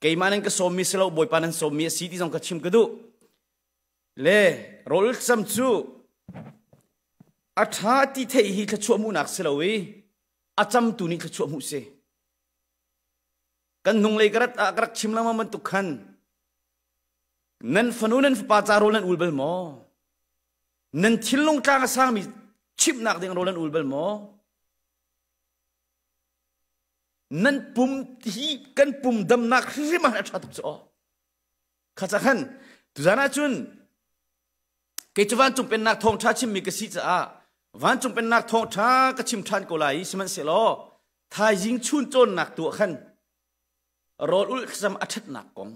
kaimanan ka somi selo boy panan somi city song ka chim kadu le rol sam chu atha ti thei hi thla chu mu nak selo we acham tu ni thla chu mu se kan nung le garat akrak chim lama man tu khan nan fanunan pa cha rol nan ulbel mo nan thilung tang sang mi chim nak ding rol nan ulbel mo nan pum hi kan pum dam nak rima atha tu cho khacha khan tu jana chun ke chuan chung pen nak thong tha chim mi ka si cha van chung pen nak thong tha ka chim than ko lai siman se lo thai jing chun chon nak tu khan rol ul sam athat nak kong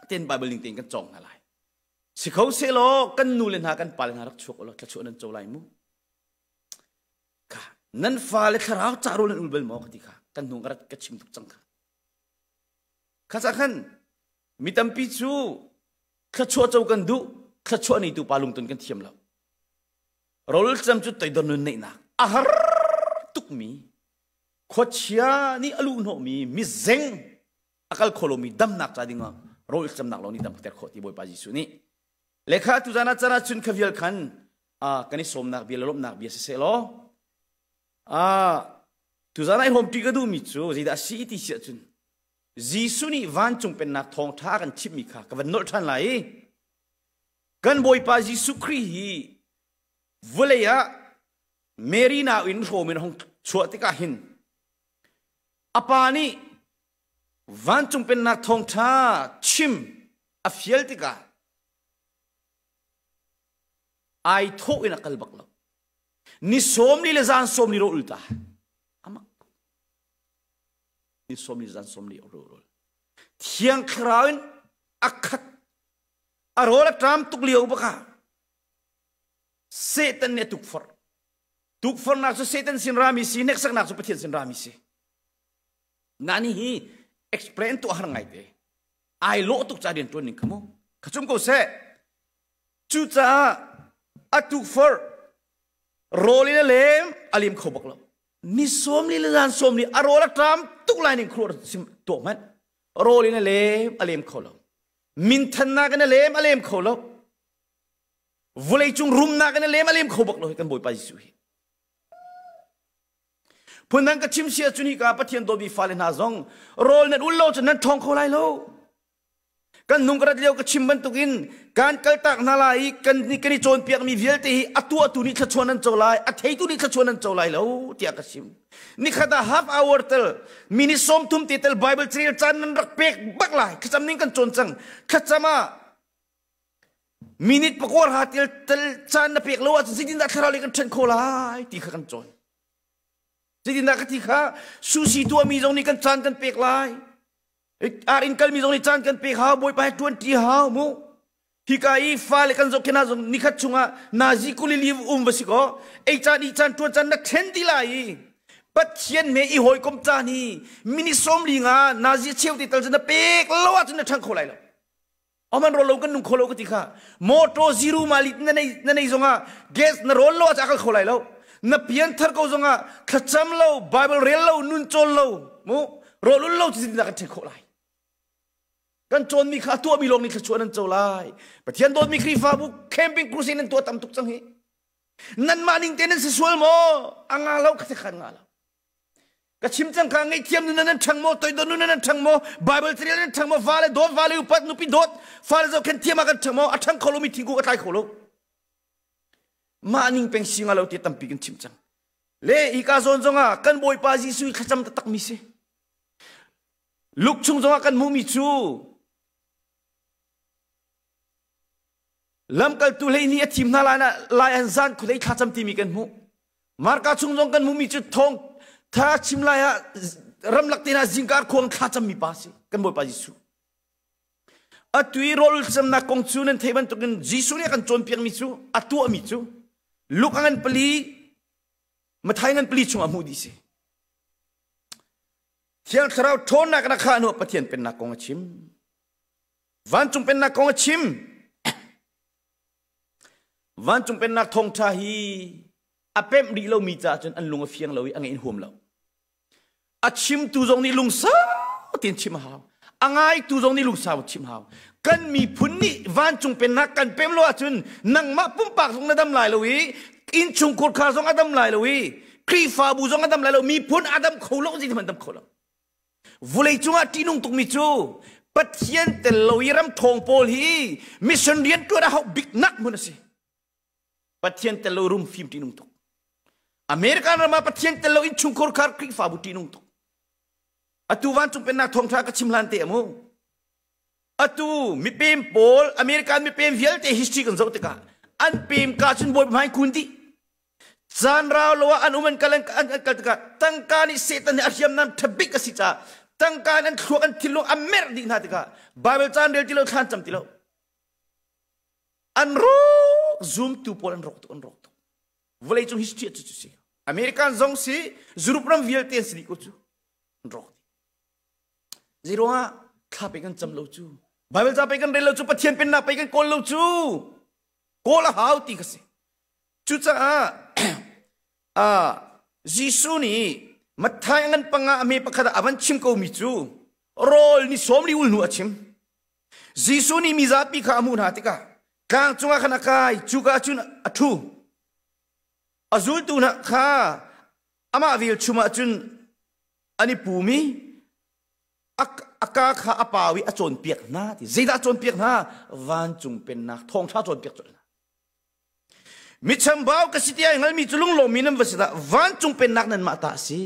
ten bible ling ting kan chong halai si khau se lo kan nu len ha kan pal ha rak chuk lo tla chu nan cho lai mu ka nan fa le kharau cha ro len ul bel mo khati kha kan nu garat ka chim tuk chang kha kha khan mitam pi chu kha chu chau kan du kha chu ni tu palung tun kan thiam lo rol cham chu tai don nun nei na ahar tuk mi khochia ni alu no mi zeng akal kholomi dam nak cha dinga rol cham nak lo ni dam ter khoti boy pa jisu ni lekha tu jana chana chun khavial khan kani som nak bi lom nak bi se lo tu jana hom ti ga du mi chu zida si ti sia chun jisu ni van chung pen nak thong tha kan chip mi kha ka van nol than lai kan boy pa jisu kri hi vuleya mary na in home in hong chua ti ka hin apani van chung pen nak thong tha chim a fiel ti ka ai tho in akal baklo ni som ni le zan som ni ro ulta ama ni som ni zan som ni ro thiang khrain akhat arola tram tuk liu baka Satan ne tuk for nak so Satan sin rami si nek sak nak so pathian sin rami si nani hi explain to har ngai te ai lo tuk cha den ton ning khamo khachum ko se chu cha atuk for roli lem alim khobak lo ni som ni lan som ni arola tram tuk lai ning khro sim to man roli lem alim kholo min than na kan lem alim kholo vulei chung rum na kan lem alim khobak lo kan boy pa jisu hi punang ka chim sia chuni ka pathian do bi falen ha zong rol net ullo chan thong kholai lo kan nung krat leo ka chim ban tukin kan kal tak na lai kan ni kani chon piak mi vial te hi atu ni thachon an cholai a thei tu ni thachon an cholai lo tia ka sim ni khada half hour tel mini som thum ti tel bible trail chan nan rak pek bak lai khacham ning kan chon chang khachama minute pakor ha tel chan na pek lo a sidin da tharali kan then kholai ti kha kan chon jadi nak ketika susi tua mi zong ni kan chan kan pek lai arin kal mi zong ni chan kan pek ha boy pa 20 ha mu hikai fa le kan zok kena zong ni khat chunga nazi kuli liv basiko ei chan I chan tu chan na then ti lai pathian me I hoi kom chan ni mini som linga nazi cheu ti tal na pek lo wa chun thang kholai lo aman rolo kan nung kholo ketika moto zero malit na nei zonga gas na rolo cha kal kholai lo na pian thar ko zonga khacham lo bible rel lo nun chol lo mu rolul lo chi na ka the kholai kan chon mi kha tu mi long ni chuan an cholai pathian dot mi khri fa bu camping cruise in to tam tuk chang hi nan maning tenen se sual mo anga lo kha khan nga lo ka chim chang kha ngai thiam nan thang mo toy don nan thang mo bible tri nan thang mo vale dot vale upat nu pi dot fale zo khen thiam ka thang mo athang kholo mi thingu ka thai kholo maning peng singa lo ti tampi kan chim chang le I ka zon zonga kan boy pa jisu khacham ta tak mi se luk chung zonga kan mu mi chu lam kal tu le ni athim na la an zan khu le khacham ti mi kan mu mar ka chung zong kan mu mi chu thong tha chim la ya ram lak ti na jingkar khong khacham mi pa se kan boy pa jisu atui rol sam na kong chu nan theiban tu kan jisu ne kan chon piang mi chu atu mi chu luk angan peli mathai ngan peli chung amu di se thiang tharau thon na kana kha no pathian pen na kong chim van chung pen na kong chim van chung pen na thong tha hi apem ri lo mi cha chun an lunga fiang lo ang in hom lo achim tu jong ni lung sa tiền chim hào angai tu dong ni lu sao chim hào kan mi phun ni van chung pen nak kan pem lo achun nang ma pum pak song na dam lai lowi in chung kur kha song adam lai lowi kri fa bu song adam lai lo mi phun adam kholo ji man dam kholo vulei chunga tinung tuk mi chu pathian tel lo yiram thong pol hi mission rian tu da hau big nak mun si pathian tel lo rum film tinung tuk Amerika nama pathian tel lo in chung kur kha kri fa bu tinung tuk atu van chung pen nak thong tha ka chimlan te mo atu mi pem pol American mi pem vial te history kan zau te ka an pem ka chun boy mai kunti zan raw lo an uman kalan an kal te ka tangka ni setan ni asyam nam thabik ka si cha tangka an khruak an thilo amer di na te ka bible chan del tilo khan cham tilo an ro zoom tu pol an rok tu volei chung history chu si American zong si zurupram vial te si ko chu rok zero ha kha pe kan cham lo chu Bible cha pe kan re lo chu pathian pen na pe kan kol lo chu kol hau ti ka se chu cha jisu ni mathai ngan panga ame pakhada avan chim ko mi chu rol ni som li ul nu achim jisu ni mi za pi kha amu na ti ka kang chunga khana kai chu ka chun athu azul tu na kha ama vil chuma chun ani pumi aka kha apawi achon piak na ti zeda chon piak na van chung pen na thong tha chon piak chon mi cham baw ka sitia ngal mi chulung lo minam wasida van chung pen nak nan ma ta si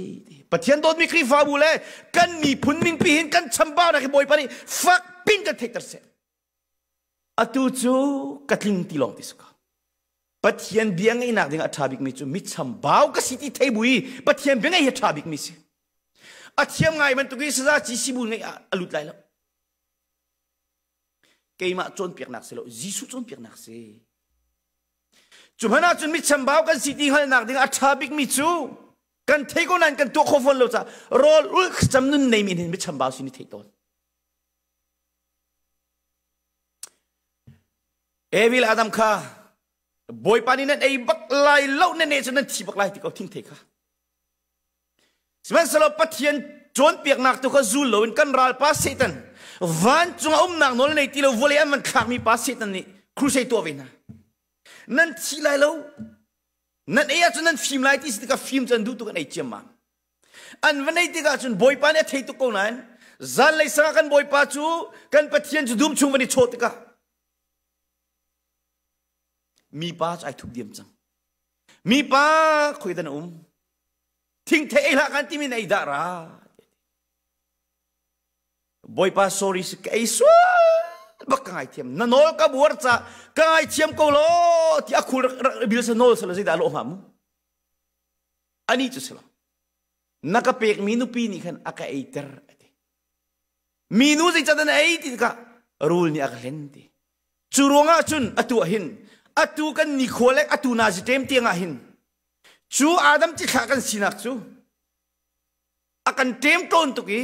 pathian dot mi kri fa bu le kan mi phun min pi hin kan cham baw na ki boy pani fak pin ka thek tar se atu chu katling ti long ti ska pathian biang ngai nak ding athabik mi chu mi cham baw ka siti thei bui pathian biang ngai athabik mi si athiam ngai man tu gi sa chi si bu ngai alut lai lo keima chon piak nak se lo jisu chon piak nak se chumana chun mi chambao kan siti hal nak ding athabik mi chu kan thei ko nan kan to khofon lo cha rol ul cham nun nei min hin mi chambao sini thei ton evil adam kha boy pani nan ei bak lai lo ne ne chan thi bak lai ti ko thing thei kha Semen selo pathian chon piak nak tu kha zul lo kan ral pa setan van chunga nak nol nei ti lo vole am man khak mi pa setan ni crusade to vena nan thi lai lo nan e chun nan film lai ti si ka film chan du tu kan ei chema an vanai ti ka chun boy pa ne thei tu ko nan zal lai sa kan boy pa chu kan pathian chu dum chung vani chot ka mi pa ai thuk diam chang mi pa khoi dan Ting te ela kan ti min ai dara boy pa sorry si kai so bak ngai thiam na nol ka buar cha kai thiam ko lo ti akhul bil sa nol sa la lo ham ani chu sala naka pek minu pi ni khan aka eiter minu ji chadan ai ti ka rule ni akhen ti churonga chun atu hin atu kan ni kholek atu na ji tem tianga hin chu adam chi kha kan sinak chu akan tem ton tu ki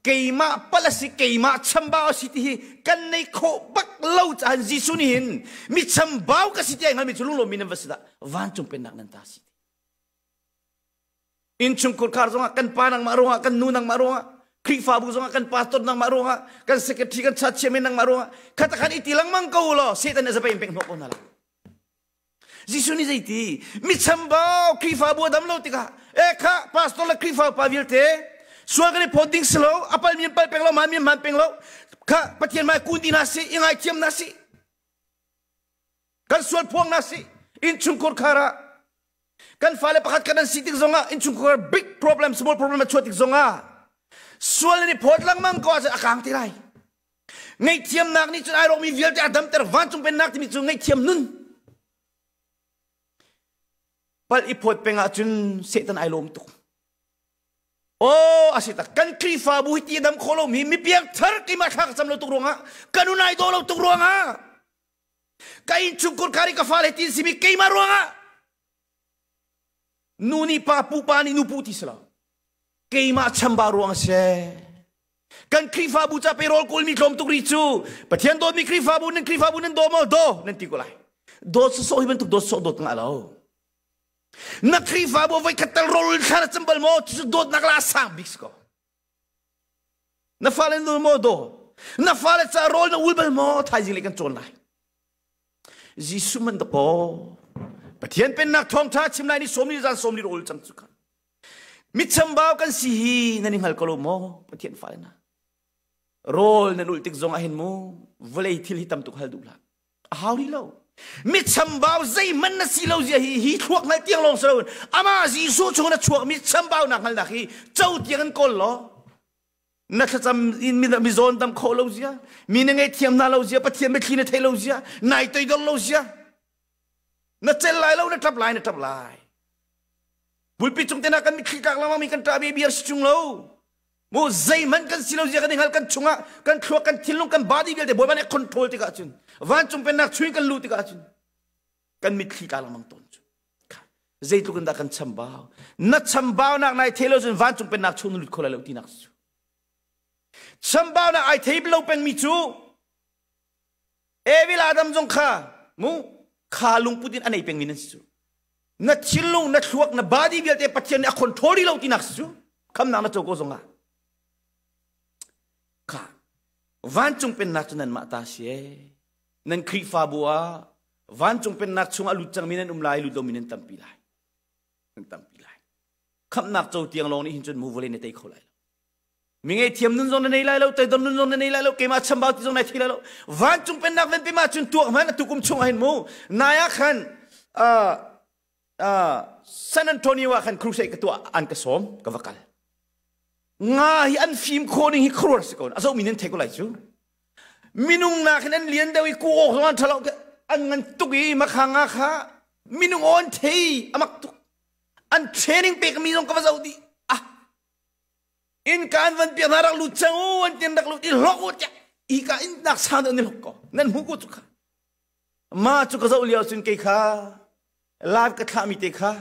keima palasi keima chambao siti kan nei kho bak lo chan jisu ni hin mi chambao ka siti ngal mi chulung lo min wasida van chung pen nak nan ta siti in chung kur khar zonga kan panang maronga kan nunang maronga kri fa bu zonga kan pastor nang maronga kan secretary kan chat chairman nang maronga katakan itilang mang ko lo setan na sa pa impeng no ko na lang Jisu ni zaiti mi chambao krifa bu dam lo tika kha pastor la krifa pa vilte suagani poding slow apal mi pal penglo man mi man penglo kha pathian mai kundi nasi ingai thiam nasi kan sual phong nasi in chungkur khara kan fale pakhat kan sitik zonga in chungkur big problem small problem chotik zonga sual ni phot lang mang ko akang tirai ngai thiam nak ni chun ai ro mi vilte adam ter van chung pen nak mi chung ngai thiam nun Pal ipot penga chun setan ai lom tu. Oh asita kan krifa bu hiti dam kholo mi piang thar ki ma khak sam lo tu ronga kanunai do lo tu ronga kain chukur kari ka fale tin simi kei ma ronga nuni pa pu pa ni nu puti sala kei ma chamba ronga se kan krifa bu cha pe rol kul mi klom tu ri chu pathian do mi krifa bu nan do mo do nan ti ko lai do so hi ban tu do so do nga lo na krifa bo vai katal rol khana chambal mo chu dot nakla sang biks ko na falen no modo na falen sa rol na ulbal mo thai jing le kan chon lai jisu man ko pathian pen nak thong tha chim lai ni somni jan somni rol chang chu kha mi chambao kan si hi na ning hal ko mo pathian falen na rol na ultik zong ahin mo volei thil hi tam tuk hal du la how ri lo mi chambao zai man na si lo zia hi thuak na tiang long so ama jisu chung na chuak mi chambao nak hal na hi chau tiang an kol lo na thacham in mi zon tam kho lo zia mi na ngai thiam na lo zia pathian me thina thai lo zia nai toi dol lo zia na chel lai lo na tap lai pulpi chung tena kan mi khikak lama mi kan ta bi biar chung lo mo zai man kan si lo zia kan hal kan chunga kan thuak kan thilung kan body bil de boy ban control ti ka chun van chung pen nak chui kan lu ti ka chun kan mi khikak lamang ton chu zai tu kan da kan chambao na chambao nak nai thelo chun van chung pen nak chun lut khola lo ti nak chu chambao na ai thei blo pen mi chu evil adam jong kha mu kha lung putin anei peng min chu na thilung na thuak na body bil te pathian a control lo ti nak chu kham na na choko zonga ka van chung pen nak chunan ma ta sie nan khri fa bua van chung pen nak chung alu chang minen lai lu do minen tampi lai kham nak chau tiang long ni hin chun mu vole ne tei kholai mi nge thiam nun zon nei lai lo te don nun zon nei lai lo ke ma chambao ti zon nai thila lo van chung pen nak ven pe ma chun tuak man tu kum chung hin mu naya khan San Antonio wa khan crusade ka tu an ka som ka vakal nga hi an film khoni hi khor se kon aso minen theko lai chu minung na khan an lian dawi ku o ran thalo an ngan tuki ma khanga kha minung on thei amak tu an training pe ka minung ka zaudi ah in kan van pi na rak lu chang o an tin rak lu i lok o cha i ka in dak sa ne lok ko nan hu ko chu kha ma chu ka zau liao sun ke kha live ka tha mi te kha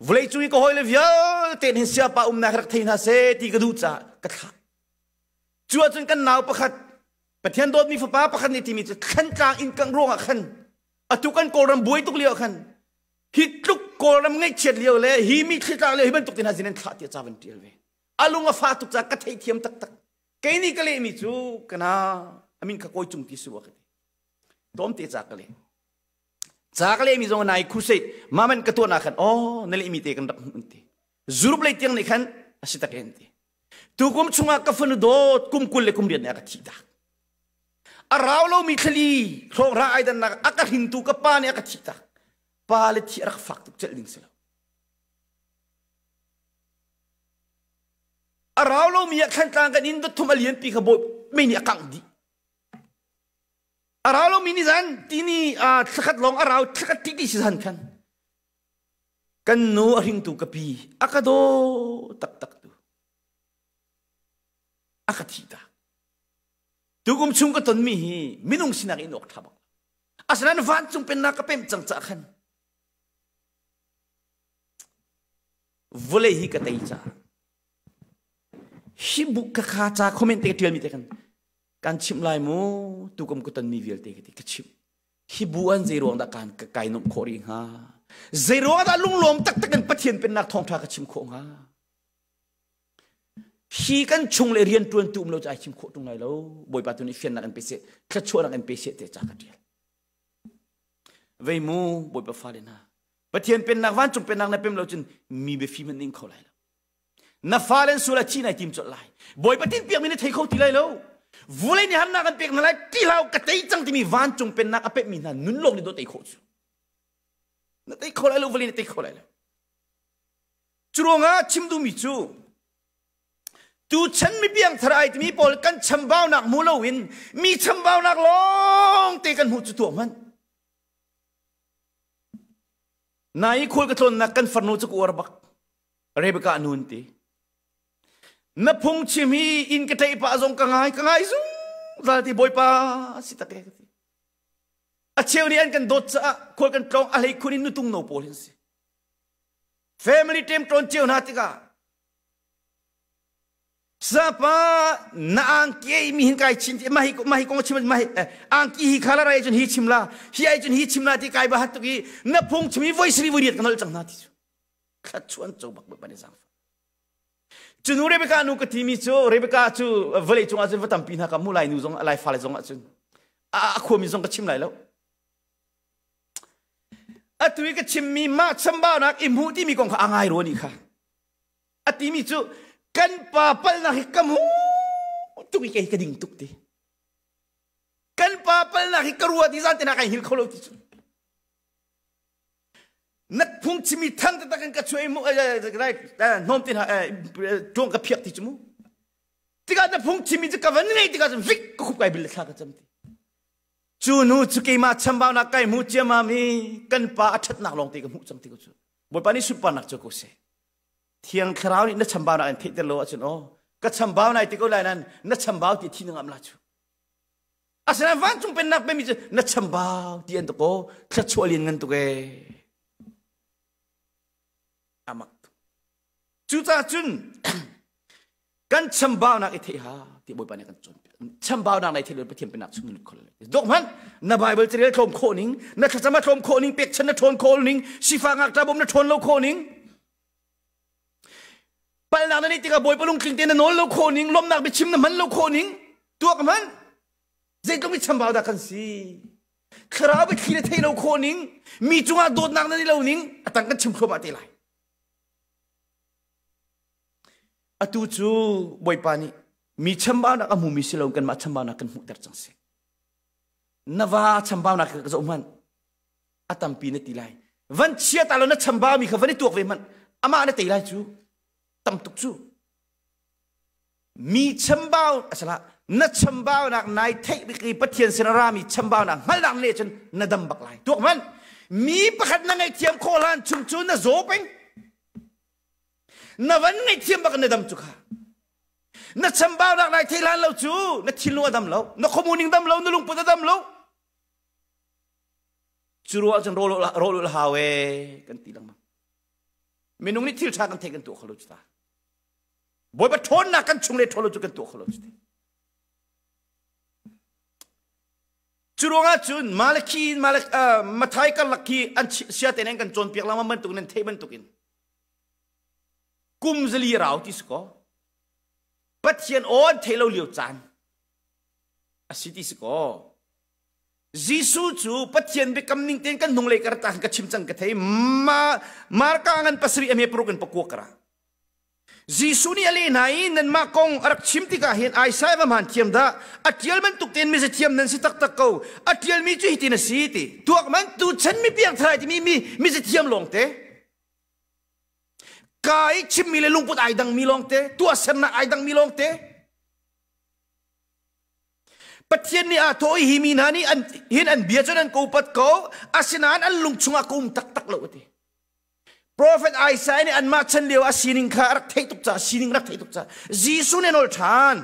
volei chui ko hoile via ten hin sia pa na rak thein ha se ti ka du cha ka tha chua chun kan naw pakhat pathian dot mi fa pa pakhat ni ti mi khan ka in kang rong a khan atu kan ko ram buai tuk liao khan hi tuk ko ram ngai chet liao le hi mi khita le hi ban tuk tin ha jinen tha ti cha van tiel ve alunga fa tuk cha ka thei thiam tak tak ke ni ka le mi chu kana amin ka koi chung ti su wa ka dom te cha ka le Zakale mi zong nai crusade maman katua na khan oh nali imite kan dak unti zurup le tiang ni khan asita kente tu kum chunga ka fanu dot kum kul le kum rian na ka thida arawlo mi khali thong ra aidan na aka hintu ka pa ne ka thida pa le thi rak fak tu chel ding selo arawlo mi khan tang kan in do thum alien pi ka boy me ni akang di Aralo mini zan tini tsakat long araw tsakat titi si zan kan no aring tu kapi akado tak tu akatita tugum chung ka ton mi minung sinak inok thabak aslan van chung pen na kapem chang cha khan vole hi ka tai cha hi buk ka kha cha comment te tel mi te kan kan chim lai mo tu kom ko tan mi vel te ke chim hi buan zero da kan ka kai nom khori ha zero da lung lom tak tak kan pathian pen nak thong tha ka chim kho ha hi kan chung le rian tuan tu lo chai chim kho tung lai lo boy pa tu ni fian na kan pese thla chho na kan pese te cha ka dia vei mu boy pa fa le na pathian pen nak wan chung pen nak na pem lo chun mi be fi man ning kho lai lo na fa len sula chi na tim chot lai boy patin piak mi ne thei kho ti lai lo Vule ni han na kan pek na lai ti lau ka tei chang ti mi van chung pen na ka pek mi na nun lok ni do tei kho chu na tei kho lai lo vule ni tei kho lai lo churonga chim du mi chu tu chen mi piang tharai ti mi pol kan chambao nak mu lo win mi chambao nak long te kan hu chu tu man nai khol ka thon nak kan farno chu ko bak rebeka nun ti na phung chimi in ka tai pa zong ka ngai zu zalti boy pa sita ke a cheu ni an kan dot cha khol kan tong a lei khunin nu tung no polin si family tem ton cheu na ti ka sapa na ang ki mi hin kai chin mahi ko chim mahi ang ki hi khala rai chun hi chimla hi ai chun hi chimla ti kai ba hat tu ki na phung chimi voice ri vuriat kan hol chang na ti chu khat chuan chau bak ba ne sang chunu Rebecca nu ka timi chu Rebecca chu vele chung a chu vatam pin ha ka mulai nu zong alai fa le zong a chun a khom mi zong ka chim lai lo atui ka chim mi ma chamba nak imu ti mi kong ka angai ro ni kha ati mi chu kan pa pal na hikamu tu ki ka ding tuk ti kan pa pal na hikarua ti zan te na ka hil kholo ti chu nat phung chimi thang ta kan ka chui mu right nom tin ha tong ka phiak ti chu mu tiga na phung chimi ka van nei tiga vik ko khup kai bil kha ka cham ti chu nu chu ke ma chambao na kai mu che ma mi kan pa athat nak long ti ka mu cham ti ko chu boi pa ni su pa nak chu ko se thiang khrau ni na chambao na an the te lo chun o ka chambao na ti ko lai nan na chambao ti thi ngam la chu asana van chung pen nak pe mi na chambao ti an to ko thla chualin ngan tu ke amak chu ta chun kan chambao nak i the ha ti boi pa ni kan chon chambao nak nai the lo pe thiam pe nak chung khol dok man na bible tirel thom kho ning na thachama thom kho ning pek chan na thon kho ning sifa ngak ta bom na thon lo kho ning pal nak na ni ti ka boi palung kling te na nol lo kho ning lom nak be chim na man lo kho ning tu ka man zai ko mi chambao da kan si khara be khile thei lo kho ning mi chunga dot nak na ni lo ning atang kan chim kho ba te lai atu chu boi pa ni mi chambao na ka mu mi silong kan ma chambao na kan mu ter chang se nawa chambao na ka zo man atam pi na tilai van chia ta lo na chambao mi kha van tuak ve man ama na tilai chu tam tuk chu mi chambao asala na chambao na nai thei bi ki pathian senara mi chambao na ngal dang le chen na dam bak lai tuak man mi pakhat na ngai thiam kholan chung chu na zo peng na van ngai thiam bak na dam chu kha na chambao nak nai thei lan lo chu na thilu dam lo na khomuning dam lo na lung pu dam lo churu a chan ro lo hawe kan ti lang ma minung ni thil tha kan thei kan tu khalo chu ta boi ba thon na kan chung le tholo chu kan tu khalo chu churu nga chun malaki mathai kan lakhi an sia te neng kan chon piak lama man tu nen thei ban tukin kum zali rau ti sko pathian on thelo liu chan asiti sko jisu chu pathian be kam ning ten kan nung le kar ta ka chim chang ka thei mar ka ngan pasri ame pro kan pakwa kara jisu ni ale nai nan ma kong arak chim ti ka hen ai sai ba man thiam da atial man tuk ten mi se thiam nan si tak tak ko atial mi chu hitin si ti tuak man tu chan mi piang thrai ti mi se thiam long te kai chim mi le lungput ai dang mi long te tua sen na ai dang mi long te pathian ni a thoi hi mi na ni an hin an bia chon an ko pat ko asinan an lung chunga kum tak tak lo te prophet Isaiah ni an ma chan leo asining kha rak thei tuk cha sining rak thei tuk cha jisu ne nol than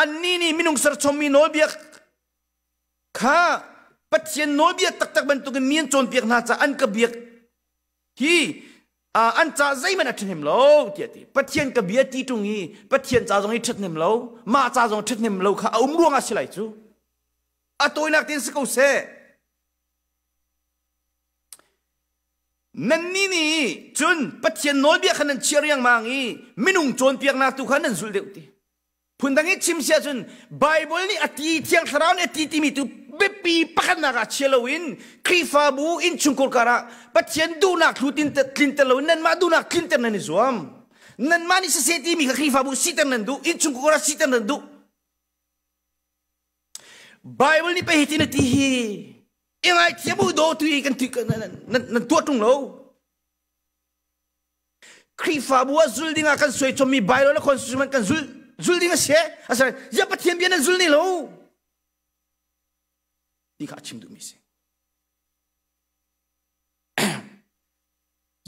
an ni minung sar chom mi nol bia kha pathian nol bia tak tak ban tu gen mien chon piak na cha an ka bia hi an cha zai man athem lo ti pathian ka bia ti tungi pathian cha jong hi thatnem lo ma cha jong thatnem lo kha ruang a silai chu atoi nak tin se ko se nan ni chun pathian nol bia khanan chiariang mangi minung chon piak na tu khanan zul deu ti phundangi chimsia chun bible ni ati thiang tharaun ati ti mi tu bepi pakana ga chelowin krifa bu in chungkul kara pathian du nak lutin te clinton lo nan ma du nak clinton nan zuam nan ma ni se seti mi krifa bu sitan nan du in chungkul kara sitan nan du bible ni pe hitin ti hi ingai thiabu do tu kan ti nan tu tung lo krifa bu azul dinga kan soi chomi bible la constitution kan zul dinga se asa ya pathian bian zul ni lo di ka chim du mi se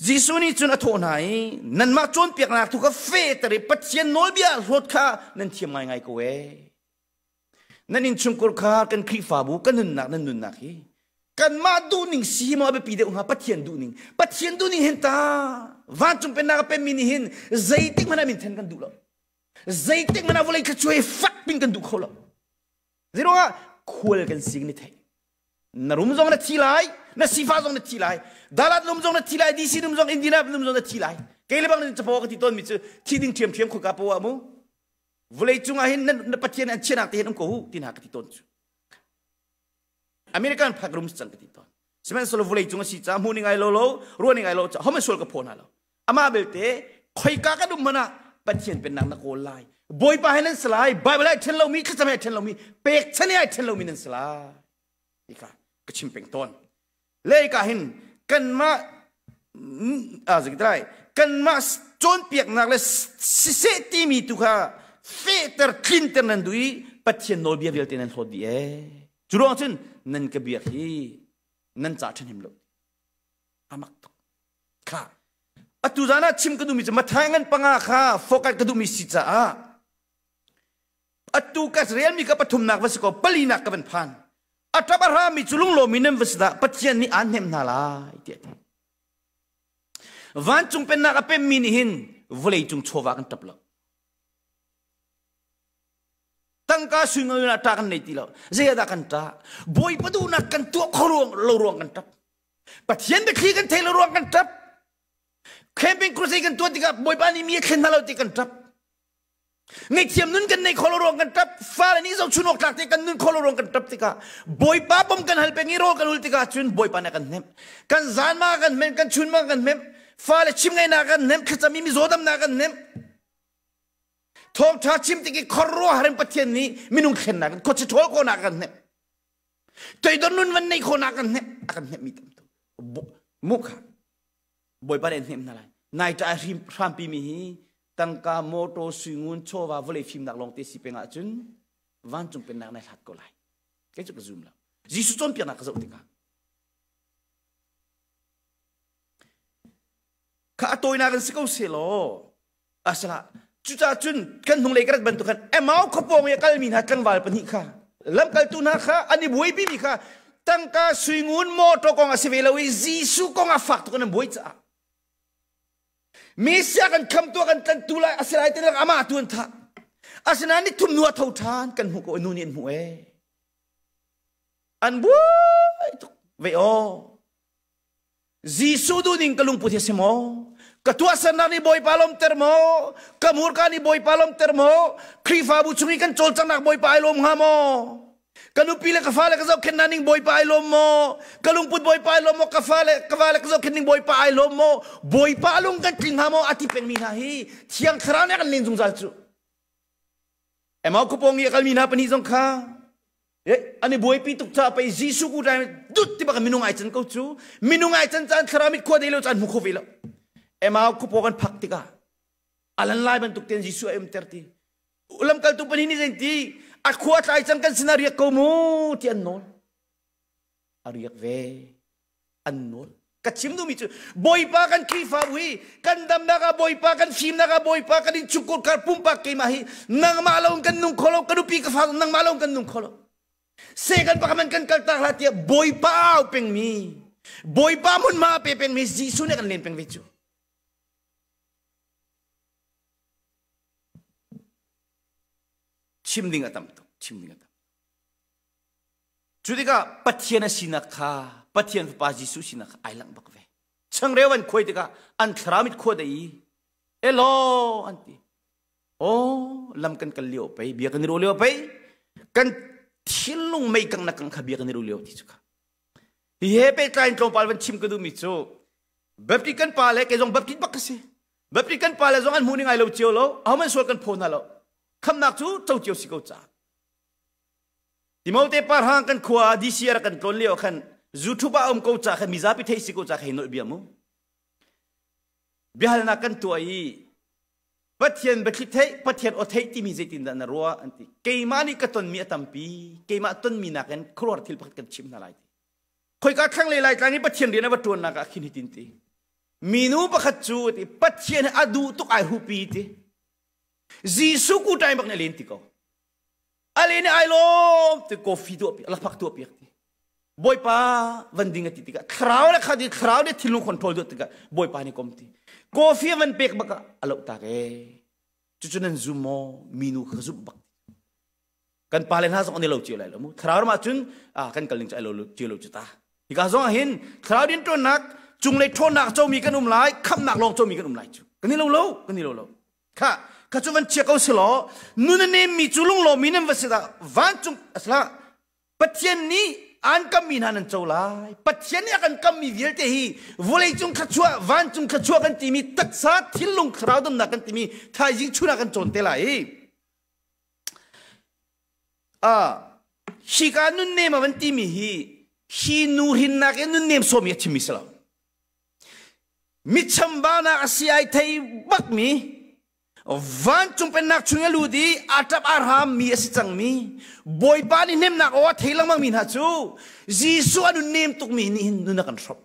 jisu ni chun atho nai nan ma chon piak na tu ka fe tare pathian nol bia rot kha nan thiam ngai ko we nan in chung kor kha kan khifa bu kan nun nak hi kan ma du ning si ma be pi de ha pathian du ning hen ta van chung pe na ka pe mini hin zaitik mana min then kan du lo zaitik mana volai ka choi fat pin kan du kholo zero ha khol kan sing ni thai na rum zong na thilai na sifa zong na thilai dalat lum zong na thilai disi lum zong indina lum zong na thilai เลยบางนี่จะพอกันที่ต้นมีชื่อที่ดึงเทียมคุกกับปัวมูวุเลยจุงอาหินนั่นปัจเจียนอันเชียนักที่เห็นองค์กูที่นักที่ต้นอเมริกันพักรุมสังกัดที่ต้นสมัยสโลวุเลยจุงอาศิจ้ามูนิงไงโลโลรัวนิงไงโลจ้าเขาไม่สวลกับพอนะเราอามาเบลเต้คอยกากันดุมนะปัจเจียนเป็นนางนักโอไลบอยปาให้นั่นสลายบายเวลาเทนเรามีข้าจะไม่เทนเรามีเป็กฉันเนี่ยเทนเรามีนั่นสลายอีกค่ะก็ชิมเป็นต้นเลยกาหินกันมาสิกได้กันมาจนเปียกนักเลยเสตีมีตุค่ะเฟเตอร์คลินเตอร์นั่นดุยปัจเจียนโนเบียเวลเตนันโหดีจุดนั้นนั่นก็เบียร์ฮีนั่นจ่าฉันเห็นแล้วอามักตุค่ะอัตุจานะชิมกระดูมิจะมาทางกันปังอาค่ะโฟกัสกระดูมิสิจ้าอัตุกัสเรียนมีกับปฐุมนักวสกปลีนักกับเป็นพันอัตบารามีจุลุงโลมินเนมวสดาปัจเจียนนี่อันเนมนาลายเดียดวันจุงเป็นนักเป็นมินหินวเลยจุงโชวากันตับละตั้งกาสุงเงินตากันในตีละเสียดากันตาบอยปดูนักกันตัวขรวงเรารวงกันตับปัจเจียนเด็กขี้กันเทเรารวงกันตับแค่เป็นครูใส่กันตัวติกับบอยปานี่มีแค่นั้นเราติกันตับในเทียมนั้นกันในคอลรวงกันตับฟ้าและนี้เราชุนออกจากติกันนั้นคอลรวงกันตับติกาบอยปาปมกันหันเป็นงี้โรกันอุลติกาชุนบอยปานักกันเนมกันจานมากันเมกันชุนมากันเมฟ้าและชิมไงนักกันเนมขจามีโซดามนักกันเนมทองชาชิมติกิคอรัวหาริมปัจเจนนี้มินุงเข็นนักกันโคชิโถโกนักกันเนมแต่ตอนนั้นวันนี้โคนักกันเนมอากันเนมมีตั้มตัวมุขบอยปาเนมนั่นแหละนายจะริมพรามปีมีตั้งกาโมโตสุงุนโชวาเวลฟิมนักลงเตสิเป็นอาจุนวันจุงเป็นนักในหัดก็ไล่แค่จะกระซุ่มแล้วจิสุจนเปียนักกระซุ่มติกาข้าตัวนักกันสิเขาเสียโลอาสละจุดจุนกันหงเล็กระดับตุกันเมาขบวงยากัลมีนักกันวาลปนิค่ะลำกัลตุนักค่ะอันนี้บวยปีมีค่ะตั้งกาสุงุนโมโตกองอาเสวลาวิจิสุกองอาฟักตุกันบวยจ้ามีเสียกันคำตัวกันตันตุลายอาศัยแต่ละอามาตุนท่าอาศัยนี้ทุ่มนัวเท่าทานกันหัวก็นูนี่หัวอันบุยเวโอจีสุดูนิ่งกลุงพุทธิสมอกระตัวสนานี่บอยปาลมเตอร์โมกมูร์กานี่บอยปาลมเตอร์โมครีฟาบุชุงิกันโจลจังนักบอยปาลมฮามอกันอุปีเลกฟ้าเลกจะเข็นนันิงบอยปาลมโมกันลุงพุทบอยปาลมโมกฟ้าเลกจะเข็นนิงบอยปาลมโมบอยปาลมกันทิ้งฮามออธิเป็นมีนาฮีเที่ยงคราวนี้กันลินซุงจัลจูมาคุปงยี่กันมีนาปนิจงข้าอันนี้บอยปีตุกท่าไปจีสุกูได้ดุดที่บักมินุงไอจันเขาจูมินุงไอจันจันครามิดขวดเดียวจันมุขวิลมาคุปกันพักติกาอัลลันไลบันตุกเตียนจีสุเอ็มเตอร์ตีอุลัมกัลตุปนินิเซนตีอักขวดไอจันกันสินารียกกูมูที่อันโนลอารียกเวอันโนลกัดชิมดูมิจูบอยปากันครีฟาบุยกันดำนักบอยปากันฟิมนักบอยปากันอินชุกุลการปุ่มปากเกมาฮีนังมาลงกันนุ่งคอลกันอุปีกฟ้านังมาลงกันนุ่งคอลเสกันปากมันกันกัลตาลาตีบอยปาเอาเป็นมีบอยปามุนมาเป็นมีจีสุเนี่ยกันเล่นเป็นวิจูชิมดิ้งอาตัมตุชิมดิ้งอาตัมจุดที่ก็ปัจเจียนสินักข้าปัจเจียนปาจิสุสินักไอลังบักเวช่างเร็ววันคุยที่ก็อันทรามิดคุยได้เอโลอันที่โอ้ลำกันกันเลี้ยวไปเบียกันรู้เลี้ยวไปกันทิ้งลงไม่กังนักกังขบียกันรู้เลี้ยวที่สุดเฮ้ไปใจตรงปาลวันชิมกันดูมิจูแบบที่กันปาเลยแกจงแบบที่บักสิแบบที่กันปาเลยจงอันมูนิงไอโลเจียวโลเอามันสวดกันโพน่าโลคำนักจูเจ้าเจียวสิเขาจ่าที่มาเตปาร์ฮังกันขวาดิเซียร์กันต้นเลี้ยวกันจูทุบะอมเขาจ่ากันมิซาพิเทสิเขาจ่ากันโนเบียมูเบียร์นักกันตัวอีปัจเจียนบัตรเทปัจเจียนอเทที่มีเจตินดานรัวอันที่เกย์มานี่ก็ต้นมีตัมปีเกย์มาต้นมีนักกันครัวที่พักกันชิมนาไลที่คอยกัดข้างเลยไล่ตอนนี้ปัจเจียนเรียนว่าตัวนักขินหิตินที่มีนูบักขัดจูที่ปัจเจียนอดูตุกไอฮูปีที่จีสุกูไทยบักเนลินติโกอะไรเนี่ยไอโลติโกฟีตัวปีละพักตัวปีที่บอยป้าวันดิ่งติติกะคราวละคดีคราวเนี่ยที่ลุงคอนโทรลตัวติกะบอยป้านี่คอมตีโกฟีวันเป็กบักอลอกตาเกจุดนั้นซูโมมีนูขจุบบักกันปาเลนฮาสองอันนี้เราเจียวเลยละมั้งคราวมาจุนกันกันลิงจะไอโลเจียวจุดตาที่กาซองเห็นคราวดินตัวนักจุงเลยโทนักเจ้ามีกันไลคำนักลองเจ้ามีกันไลจุ กันนี่เรากันนี่เราค่ะข้าจุวันเชียกเอาสิล้อนู่นนี่มีจุลุงล้อมีนั่นวัสดุวันจุงสละปัจเจียนนี้อันก็มีนันเจ้าลายปัจเจียนนี้อันก็มีวิลเตฮีวัลจุงข้าชัววันจุงข้าชัวกันที่มีตักษะที่ลุงคราวดำนักกันที่มีท้ายยิงชุนักกันโจนเตลัยฮิการนุ่นเนมวันที่มีฮินูรินนักนุ่นเนมสมีทิมิสลามิชัมบานาอาศัยไทยบักมีวันจุงเป็นนักชุนลูดีอาตับอารามมีสิจังมีบอยปานี่เนมนักโอ้เทลังมังมีนะจูจีสุอนุเนมตุกมีนี่นุนักกันชอบ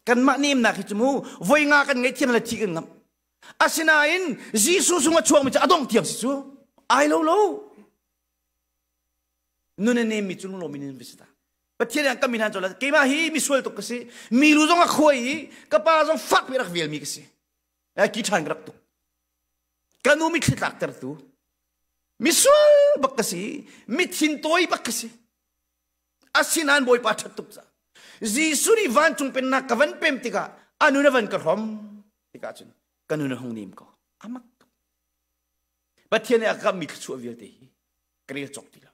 กันมาเนมนักจมูวอยงากันไงเทียนละทีกันงับอาศินาอินจีสุสุมาช่วงมิจะอดองเทียมสิจูไอโลนุนเนมมีจุลโลมินินวิสตาปัจเจียนก็มีนันจุลเกี่ยมาฮีมีส่วนตุกสิมีรู้จงอ่ะคุยกับป้าจงฟักมีรักเวลมีกสิกิจานกรักตุกันนูมีคิดหลักตระตูมิสวลบักสิมิทินตัวบักสิอาศินันบอยปัจจุบันจีสุริวันจงเป็นนักวันเปมติกาอนุนวันกระหอมติกาจุนกันนูนห้องนิมก็อามักตุปัจเจียนก็มีชั่วเวลตีกรีดจอกตีละ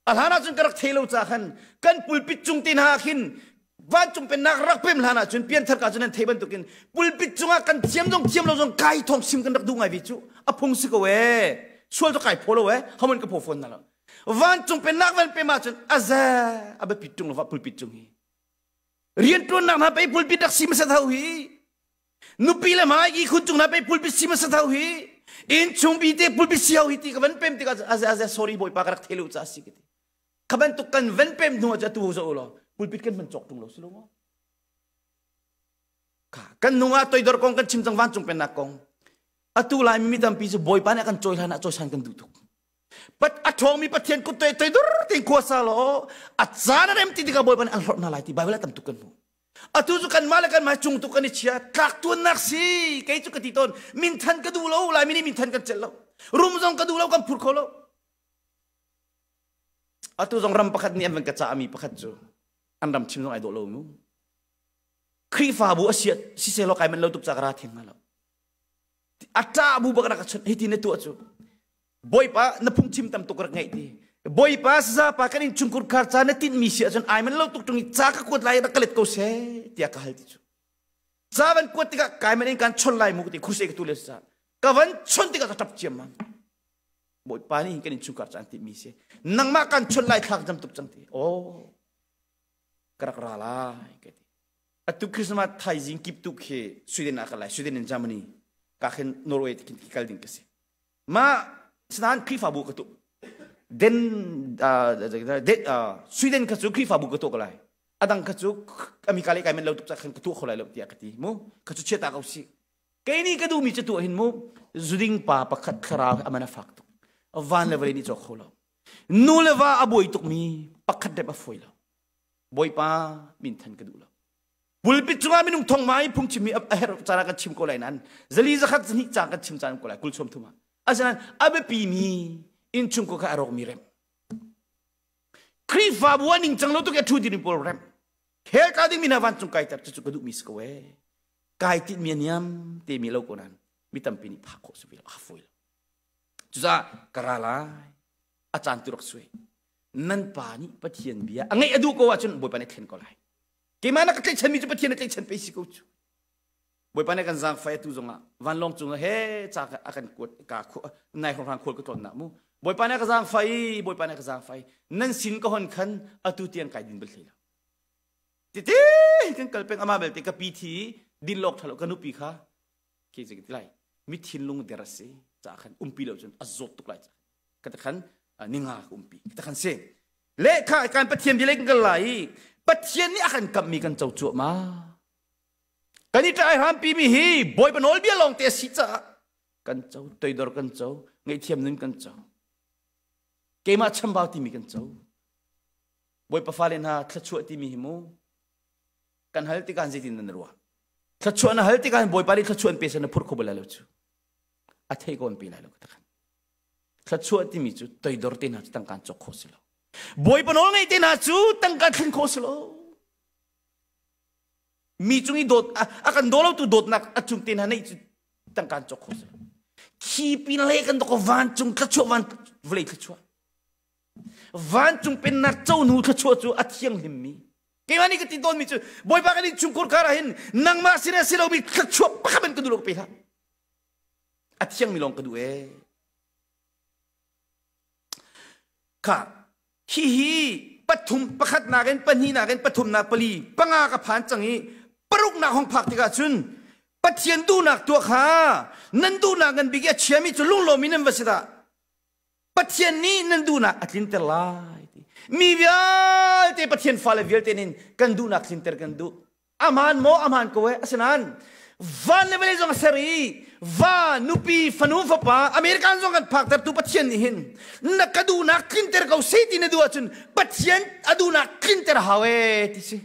อาหารจงกระเทลจากขันกันปุลปิจงตินหาขินวันจงเป็นนักรักเพิ่มลานะจนเปลี่ยนทัศน์การจนนั้นเทบันตุกินปุลปิจงกันเทียมเราจงไก่ทองซิมกันรักดูไงวิจูอพงศิกเวช่วยจะไก่พอลเวเขามันก็พอฟนนั่นแหละวันจงเป็นนักวันเป็นมาจนอาเซอาเบปิจงเราว่าปุลปิจงฮีเรียนตัวนักนะไปปุลปิดักซิมสัตว์ฮีนุปีละมาอีคุณจงนะไปปุลปิซิมสัตว์ฮีอินจงปีเตปุลปิเสียวฮีตีกับวันเป็นติกอาเซ sorry boy ปากรักเทลจากสิกิติขบันตุกันวันเป็นนัวจะตัวโซ่ละปุลปิดกันมันจอกตรงเราสิลูกค่ะกันนัวตัวดอร์กงกันชิมจังวันจงเป็นนักกงอัตุลายมีตั้งปีจะบอยปานกันจอยหานะจอยชันกันดูทุกปัดอัฐองมีปัดเทียนกุเตยตัวดอร์ติงขวาซาโลอัดจานอะไรมันติดกับบอยปานอันรถนาลายที่ใบเวลาตั้งตุกันมูอัตุจุกันมาแล้วกันมาจงตุกันนี่เชียตักตัวนักสิใครจุกันที่ต้นมินทันกันดูเราลายมินี่มินทันกันเจลเรารุมจงกันดูเรากันพูดเขาเราอัตุจงรำประคัดนี่มันกระจามีประคัดจูอันรำชิมจงไอโดโลมูครีฟาบูอาเซียสิเซโลกายมันเราตุกจากราเทียงมาแล้วอัตตาบูบักรักชันให้ทีนี้ตัวจูบอยป้านพุ่งชิมตำตุกรักไงดีบอยป้าซาปากันอินจุงกุดคาร์จานติดมิเสียจนไอมันเราตุกตรงนี้จากกวดไล่รักเล็ดกูเสียที่อาการที่จูซาวันกวดที่กายมันเองการชนไล่มุกที่คุยเอกตุเลสซากวันชนที่ก็ทับเจียมมันบอยป้านี่กันอินจุงคาร์จานติดมิเสียนังมากันชนไล่ทักจำตุกจังทีโอ้กระไรล่ะกันอัตุคริสต์มาสไทยจิงกิบตุกเฮสวีเดนนักอะไรสวีเดนและเยอรมนีกาเห็นนอร์เวย์ที่กัลดิงกันสิมาสถานคริฟาบุกตุเดนสวีเดนกตุคริฟาบุกตุกอะไรอดังกตุอเมริกาเลยกลายเป็นเราตุกจากกตุกคนไรเราที่อากาศมูกตุเชื่อตาเขาสิแค่นี้กตุมีจะตัวเห็นมูจุดิงป้าปักขัดคราอามันฟักตุวันเลเวลนี้จอกเขาเรานูเลว่าอบุยตุกมีปักขัดเด็บอฟอยเราบอยป้ามินทันกตุเราบุลปิดจุงอามินุงทองไม้พุ่งชิมีอับเฮรจารักันชิมโกไลนั้นจะลีจะขัดจะนิจากันชิมจานโกไลกุลชมทุมาอาจารย์อับปีมีอินชุงโกข้าอารมณ์มีเรมครีฟาบัวนิงจังโลตุกแกทูดินิโปรเรมเฮลคาดิมินาวันจุงไก่ตัดจุกกระดูกมิสกเวไก่ติดเมียนิยมเตมีโลกนั้นมิตัมปินิพักโคสุวิลอาฟุยลจุจ้ากระไรอาจารย์ตุรกสวยนั่นปานิปะเทียนเบียอังไงอดูโกว่าจนบอยปานิเทนโกไลGimana kita chan mi cepat chan chan pesi kau tu, boleh pandai kan zang fire tu zonga, van long zonga he cak akan kuat kaku naik orang kuat keton nakmu, boleh pandai kan zang fire, boleh pandai kan zang fire, nan sin kau hon kan atu tiang kai din bersila, titi kan kalpeng amabel teka piti din lok thalok kan upi kha, kisi kita lay, mitin lung derase, cak akan umpi lau jon azot tu lay, katakan ningah umpi, katakan se, lekha kan petiam jelek galai. ปัจเจียนนี้อาการกับมีกันเจ้าจั่วมากันนี่จะไอ้ฮัมปีมีฮีบอยปนอลเบียลองเตะสิจ้ากันเจ้าตัวดอร์กันเจ้าไงเทียมนึงกันเจ้าเกมาชัมบาวที่มีกันเจ้าบอยปะฟาเลนฮาทลัดชั่วที่มีหิมูกันฮัลติการจิตินันรัวทลัดชั่วนะฮัลติการบอยปาริทลัดชั่วเป็นเสนอพูดขบวนแล้วจูอาเทกอนปีแล้วกันทลัดชั่วที่มีจูตัวดอร์ที่น่าจะตั้งการจอกโคสิลบอยปนอลไงที่น่าจูตั้งการทิ้งโคสิล มีจุงอีโดดอากันโดเราตัวโดดนักจุงเต็นหันในตั้งการจกโคสขี้ปีนเล่กันตกวันจุงทชัววันเวลทชัววันจุงเป็นนักเจ้าหนูทชัวจูอัดเทียงหิมมีเกี่ยวันนี้ก็ติดโดนมีจูบอยปากันนี่จุงคุรคาราหินนางมาสินะสิเรามีทชัวปะกันกันดูโลกไปฮะอัดเทียงมีลองกันดูค่ะฮีปฐุมประคัดนากันปนีนากันปฐุมนาปลีปังอากับผ่านจังนี้ปรุกนาของผักที่กาจุนปะเทียนดูนักตัวข้านั่นดูนักกันบิกเชียมิจุลุงโลมินันวสิตาปะเทียนนี้นั่นดูนักอัดลินเตอร์ไลมีวิอาเตปะเทียนฟาเลวิลเตนินกันดูนักลินเตอร์กันดูอามันโมอามันก็เวอสนันวันเลเวลจงเสรีวันนุปีฟันูฟปาอเมริกันจงกันพักแต่ตัวปะเทียนนี่เห็นนักดูนักลินเตอร์เขาเสียที่นั่นดูจุนปะเทียนอดูนักลินเตอร์ฮาวเอที่สิ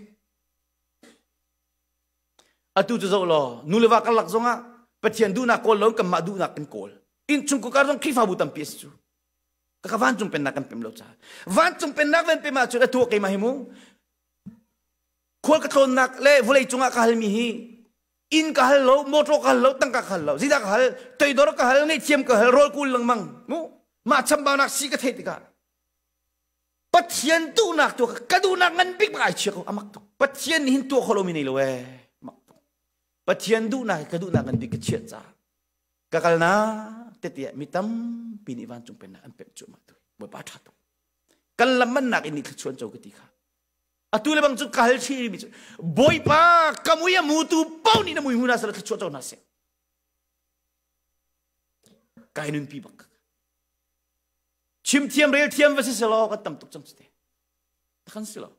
atu tu zau lo nu lewa kalak zonga pathian du na kol lo kam ma du na kan kol in chung ko kar zong khifa bu tam pes chu ka van chung pen na kan pem lo cha van chung pen nak ven pe ma chu tu ke ma himu khol ka thon nak le volei chunga ka hal mi hi in ka hal lo motor ka hal lo tang ka hal lo zida ka hal toi dor ka hal ngai thiam ka hal rol kul lang mang mu ma cham ba nak si ka the ti ka pathian du nak tu ka du nak ngan big bai chi ko amak tu pathian hin tu kholo mi nei loปะเทียนดูนักกระดูนักกันดิกเชียจ้ากะกะนะเตติมิตัมปีนิวันจุงเป็นนักอันเป็นจุมาตุบ่ปาทัตุกันละมันนักอินิชวนเจ้ากติค่ะอะตุเลบังจุกะฮัลชีมิจุบอยปากะมุยมูตุเป้านี่นะมุยหูนาสละชวนเจ้านาเสกายนุนปีบักชิมเทียมเรียลเทียมวะสิสลอก็ตำตุกจังสเตทันสิลอ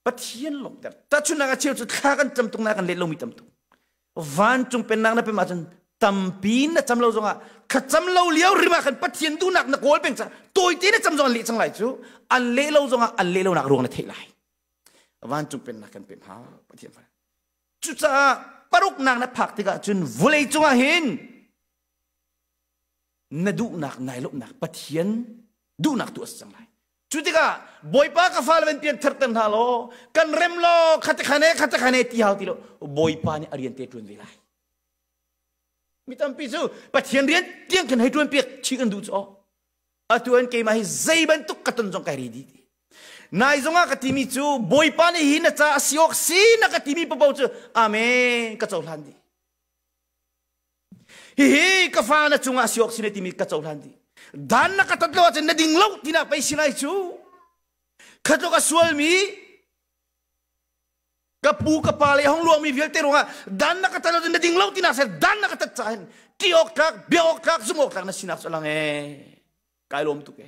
ปะเทียนลงแต่ถ้าชุนนักเชี่ยวจุดข้ากันจำตรงนักกันเล็ดลงมีจำตรงวันจงเป็นนักนับเป็นมาจนตำปีนนะจำเราจงอ่ะขัดจำเราเลี้ยวริมากันปะเทียนดูนักนักโกลเป็นจ้ะตัวที่นี่จำจงอันเละจังไรจูอันเละเราจงอ่ะอันเละเราหนักรวงนะเทไหลวันจงเป็นนักกันเป็นหาปะเทียนฟ้าจุดจ้าปรุกนักนับผักที่กะจุนวุ่นเลยจงอ่ะเห็นนดูนักนายลบนักปะเทียนดูนักตัวจังไรจุดที่กะบอยปากฟ้าเลนเปียนเถิดตันฮาโลกันเร็มโลขัดขันเอที่ฮาวติโลบอยปานี่อริยนเตตุนเวลามิตรพิจูปะเทียนเรียนเตียงกันให้ตุนเปียกชิกันดูจ้ออะตุนเกมาให้ใจบันตุกกัตุนจงไกรีดีนายจงอากติมิจูบอยปานี่หินจ้าสิอกสีนักติมิปะเปาจูอาเมนกัจจลันดีฮิกฟ้านะจงอาสิอกสีนติมิกัจจลันดีด้านนักตัดโลจะนดิ่งเล่าที่น่าไปสินายจูขัดโลกสวลมีกับปูกับปลาเลยห้องหลวงมีเวลเตรุงอ่ะด้านนักตัดโลจะนดิ่งเล่าที่น่าเสร็จด้านนักตัดใจที่ออกทักเบี้ยออกทักสมออกทักนั่นสินับสลังกายลมตุก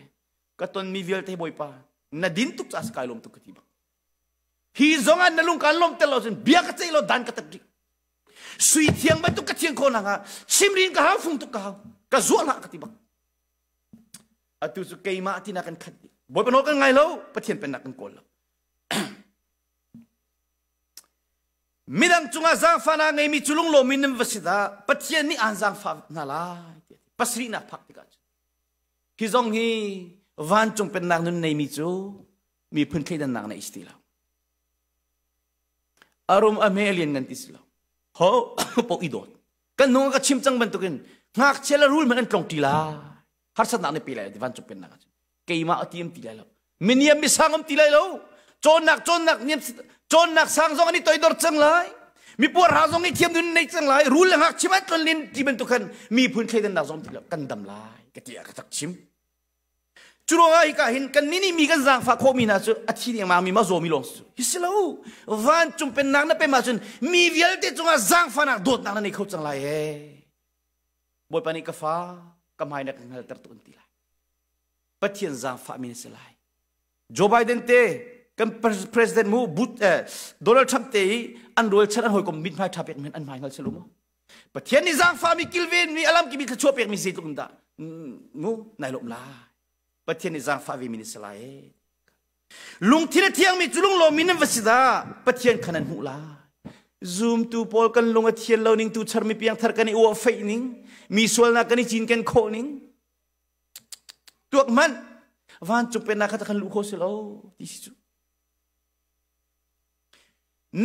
กัตตนมีเวลเตบอยปานดินตุกจ้าสกายลมตุกที่บ้าฮีจงอันนั่งลุงการลมเตลเราจนเบี้ยกัตใจเราด้านกัตติสุยเทียงบันตุกกัตเทียงคนอ่ะชิมรินกับหาฟุงตุกกับหากะจั่วละกัตติบ้าอะตุสุเกยมาที่นักกันขัดบอยปนกันไงแล้วปะเทียนเป็นนักกันโกลแล้วมิดังจุงอาจางฟ้านาไงมีจุลุงโลมินมวสิดาปะเทียนนี่อาจางฟ้านาลายปัสรีนักพักติกันฮิจงฮีวันจงเป็นนักนุนในมิจูมีพื้นที่ดันนักในอิสติลาอารมณ์อเมริกันกันติสลาโหปอกอีโดดกันนุ่งกับชิมจังบันตุกินงักเชลรูลมันกันตรงตีลาฮาร์สันนักในปีไรที่วันจงเป็นนักเกี่ยมาอติมตีไรแล้วมินิยมมิสังมตีไรแล้วโจนนักเนี่ยโจนนักสังซองอันนี้ตัวดอร์จังไรมีปวดหาซองไอเทียมดุนในจังไรรู้เลยหักชิมตอนลินที่เป็นตุกันมีพื้นที่ดันนักซองตีแล้วกันดำลายกติยากระตักชิมจุดว่าอีกเห็นกันนี่มีกันสังฟ้าโคมีนะจุอาทิตย์ยังมามีมาโซมีลงสุฮิสลาววันจงเป็นนักนั่นเป็นมาจนมีเวลที่จงอาสังฟ้านักโดดนักนั่นในเขาจังไรบอยปานิกฟ้ากำไฮนักนั่นตัดตุนตีไรปะเทียนสังฟ้ามีเสลายโจไบเดนเต้กันประธานมูบุตโดนัลด์ทรัมป์เต้อันรวยฉันอันหอยกมินพายทับเอกมันอันหมายเงาเชลุมปะเทียนนี่สังฟ้ามีกิลเวนมีอลัมกิมีขจวบเอกมีเซตุกุมดางูนายลมลาปะเทียนนี่สังฟ้ามีมินิสลายลุงที่นั่นเที่ยงมีจุลุงโลมินวสิดาปะเทียนขนาดหูลาซูมตูโพลกันลุงเทียนเรานิ่งตูชาร์มีเปียงทาร์กันอีโอเฟยนิ่งมีส่วนนักกันอีจีนกันโคนิ่งตัวมันวันจงเป็นนักขัดขันลูกโคเสลาที่สุด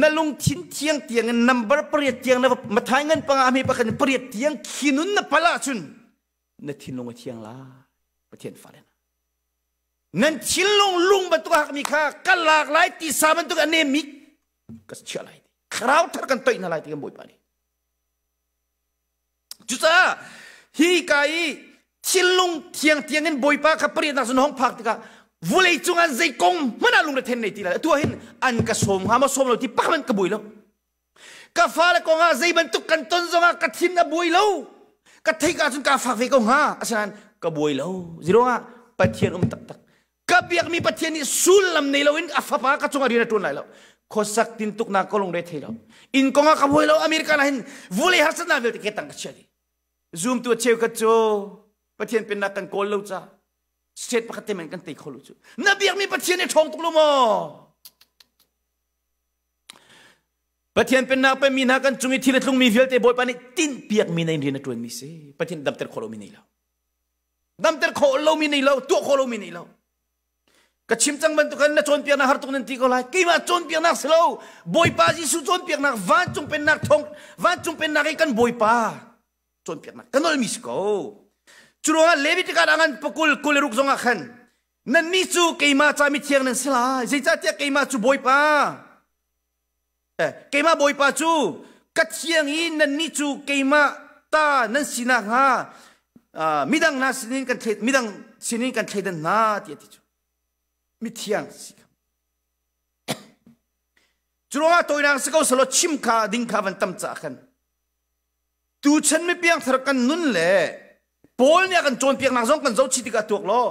นลุงทิ้งเทียงเตียงนัมเบอร์เปรียดเตียงนะมาทายเงินปังอามีปะกันเปรียดเตียงขีนุนนับพลาชุนนั่นทิ้งลงเทียงละประเทศฟ้าเลยนะนั่นทิ้งลุงบรรทุกหักมีค่ากันหลากหลายตีสาบรรทุกอันเนมิกก็เชื่ออะไรคราวทัดกันตัวนั่นอะไรที่กันบ่อยไปนี่จุดอ่ะฮีกายทิ้งลุงเทียงเตียงเงินบ่อยไปขับเปรียดนักสนองพักที่กันวุ้ยจุงอันใจกงมันน่าลุงเทนในที่ละตัวเห็นอันกระสมหามาสมเราที่ปักมันกระบุยแล้วกาฟ้าและกงอาใจบรรทุกกันต้นจงอากระทินกระบุยแล้วกระทิงอาจนกาฝากไฟกงหาอาจารย์กระบุยแล้วจิโร่อะปะเทียนตักตักกระเบียกมีปะเทียนนี่สุลลำในเราอินอาฟ้าปากระจงอาดีนะตุนไหลแล้วโคสักตินตุกนักก็ลงได้เท่าอินกงอากระบุยแล้วอเมริกาละเห็นวุ้ยฮัสนาเวลติเกตังกระเชลีซูมตัวเชลกระโจปะเทียนเป็นนักกันโกลแล้วจ้าเสร็จปกติมันกันตีเขาลุจุนับเบียกมีปะเทียนในท้องตุกลุมอปะเทียนเป็นนักเป็นมีนักกันจุงอิทีละลุงมีเวลเตบอยปานี่ตินเบียกมีในเรียนตัวมีเสปะเทียนดำเตอร์โคโลมีนี่แล้วดำเตอร์โคโลมีนี่แล้วตัวโคโลมีนี่แล้วก็ชิมจังบันตุกันนะโจนเปียกนักฮาร์ตุกนันตีก็ไล่กี่มาโจนเปียกนักสโลบอยปาจิสุโจนเปียกนักวันจุงเป็นนักทองวันจุงเป็นนักไอ้กันบอยปาโจนเปียกนักกันนอลมิสโกจุดว่าเลวิติการอันปกุลกุลรุกซงอาขันนั่นนี่จูเกี่ยมาจามิเทียงนั่นสิล่ะใจจ้าเทียเกี่ยมาจูบอยปาเกี่ยมาบอยปาจูกัดเทียงอีนั่นนี่จูเกี่ยมาตานั่นสินะฮะมิดังน่าสินินกันเทมิดังสินินกันเทดันน่าเทียติจูมิเทียงสิจุดว่าตัวนางสกาวสโลชิมคาดิ้งคาวันตั้มจ้าขันตูฉันไม่เพียงทรกันนุ่นแหละปอลเนี่ยกันโจนเปียกนักซองกันเจ้าชิติกาตัวล้อ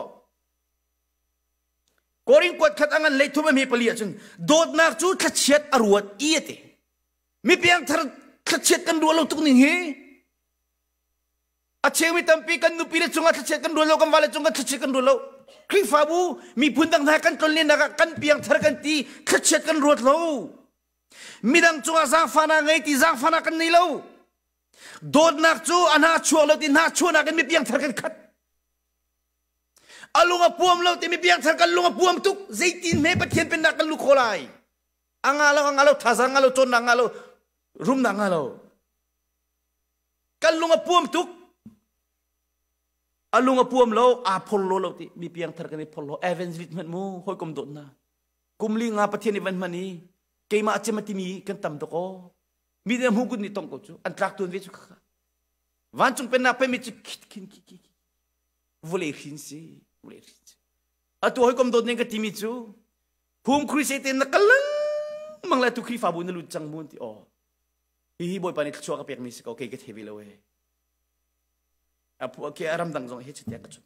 กอริงกวดขัดอันเลยทุบไม่มีเปลี่ยนจนโดดนักจูขัดเช็ดอรวดอีเตมีเพียงทารขัดเช็ดกันรัวเราตุกนี่เฮอาเชมีตั้มปีกันนุปีเลจงขัดเช็ดกันรัวเรากันวาเลจงขัดเช็ดกันรัวเราคริฟาบูมีพุ่นดังนากันจนเลี้ยนักกันเพียงทารกันตีขัดเช็ดกันรัวเรามีดังจงอาซางฟานาไงตีซางฟานากันนี่เราโดดนักจูอันหาชัวเราที่หาชัวนักกันมีเพียงทารกันขัดอาลุงอพวมเราที่มีเพียงทารกันลุงอพวมทุกใจตีนเมปะเทียนเป็นนักกันลุกโคลายอังอาเราท่าสังอาเราจนอังอาเรารุมนังอาเรากันลุงอพวมทุกอาลุงอพวมเราอาพอลโลเราที่มีเพียงทารกันในพอลโลเอเวนส์วิทมันมูหอยกลมโดดนะกุมลิงอาปะเทียนในวันมันนี้เกี่ยมาอาจจะมาที่มีกันตำตะโกมีแต่หูกุนี่ต้องกูจูอันตรักตัวเวจุค่ะวันจุงเป็นนักเป็นมิจุคิดวุเลหินสิอะตัวให้กำโดดเนี่ยก็ที่มิจูภูมิคริสเตียนนักลังมังเลตุคริฟาบุนลุจังมุนที่อ๋อฮีบอยปานิชัวกับเปียกมิสก็โอเคก็เทวิลเวอะพวกแกอารมณ์ดังจงเฮชิตยากจุด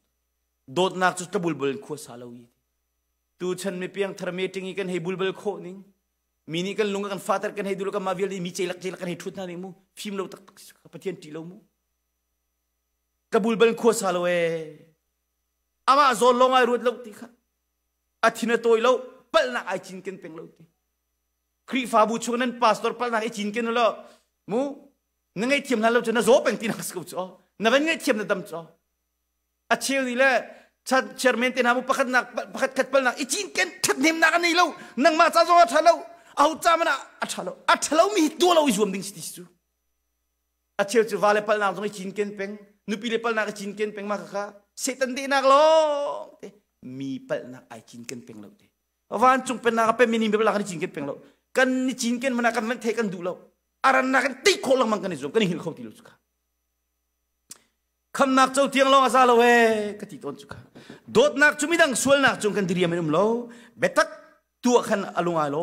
โดดนักจุดตะบุลบุลขั้วสาลาวีตูฉันไม่เพียงทรมติงกันให้บุลบุลโคนิงมินิกันลุงกันฟาเตอร์กันให้ดูแล้วกันมาเวลมีเจลักกันให้ทุดนั่นเองมูฟิล์มเราตักปะเทียนตีเรามูกระบุลบันขั้วสาลเวอามาโซลงไอรูดเราตีค่ะอาทิตย์ตัวเราเปิลนักไอจินกันเป็นเราตีครีฟาบูชวนนั้นพาสตอร์เปิลนักไอจินกันเรามูนั่งไอเทียมนั้นเราจะน่าโซเป็นตีนักสกุลจ้อนั่นไงเทียมนั่นดำจ้ออาเชียวนี่แหละชัดเชิญเมนเทนามูประคัดนักประคัดขัดเปิลนักไอจินกันทัดเนียมนักนี่เรานั่งมาจ้าจ้าท่าเราเอาจามันอัชเรามีตัวเราอิสวมดิ้งสิทิสุอาเชียวจะวาเลปัลนักตรงไอจินกันเป็นนุปีเลปัลนักจินกันเป็นมากค่ะเซตันดีนักโลมีปัลนักไอจินกันเป็นเราวันจงเป็นนักเป็นมินิเบลนักจินกันเป็นเรากันนี่จินกันมันนักมันเทกันดูเราอารันนักตีโคลังมันกันนี่จงกันนี่หิลเขาตีลูกสุขคำนักเจ้าเทียงลองอาซาเราเว้ก็ตีต้นสุขโดดนักจุมิดังสวยนักจงกันดีเรียมันเราเบตักตัวขันอลุงอาโล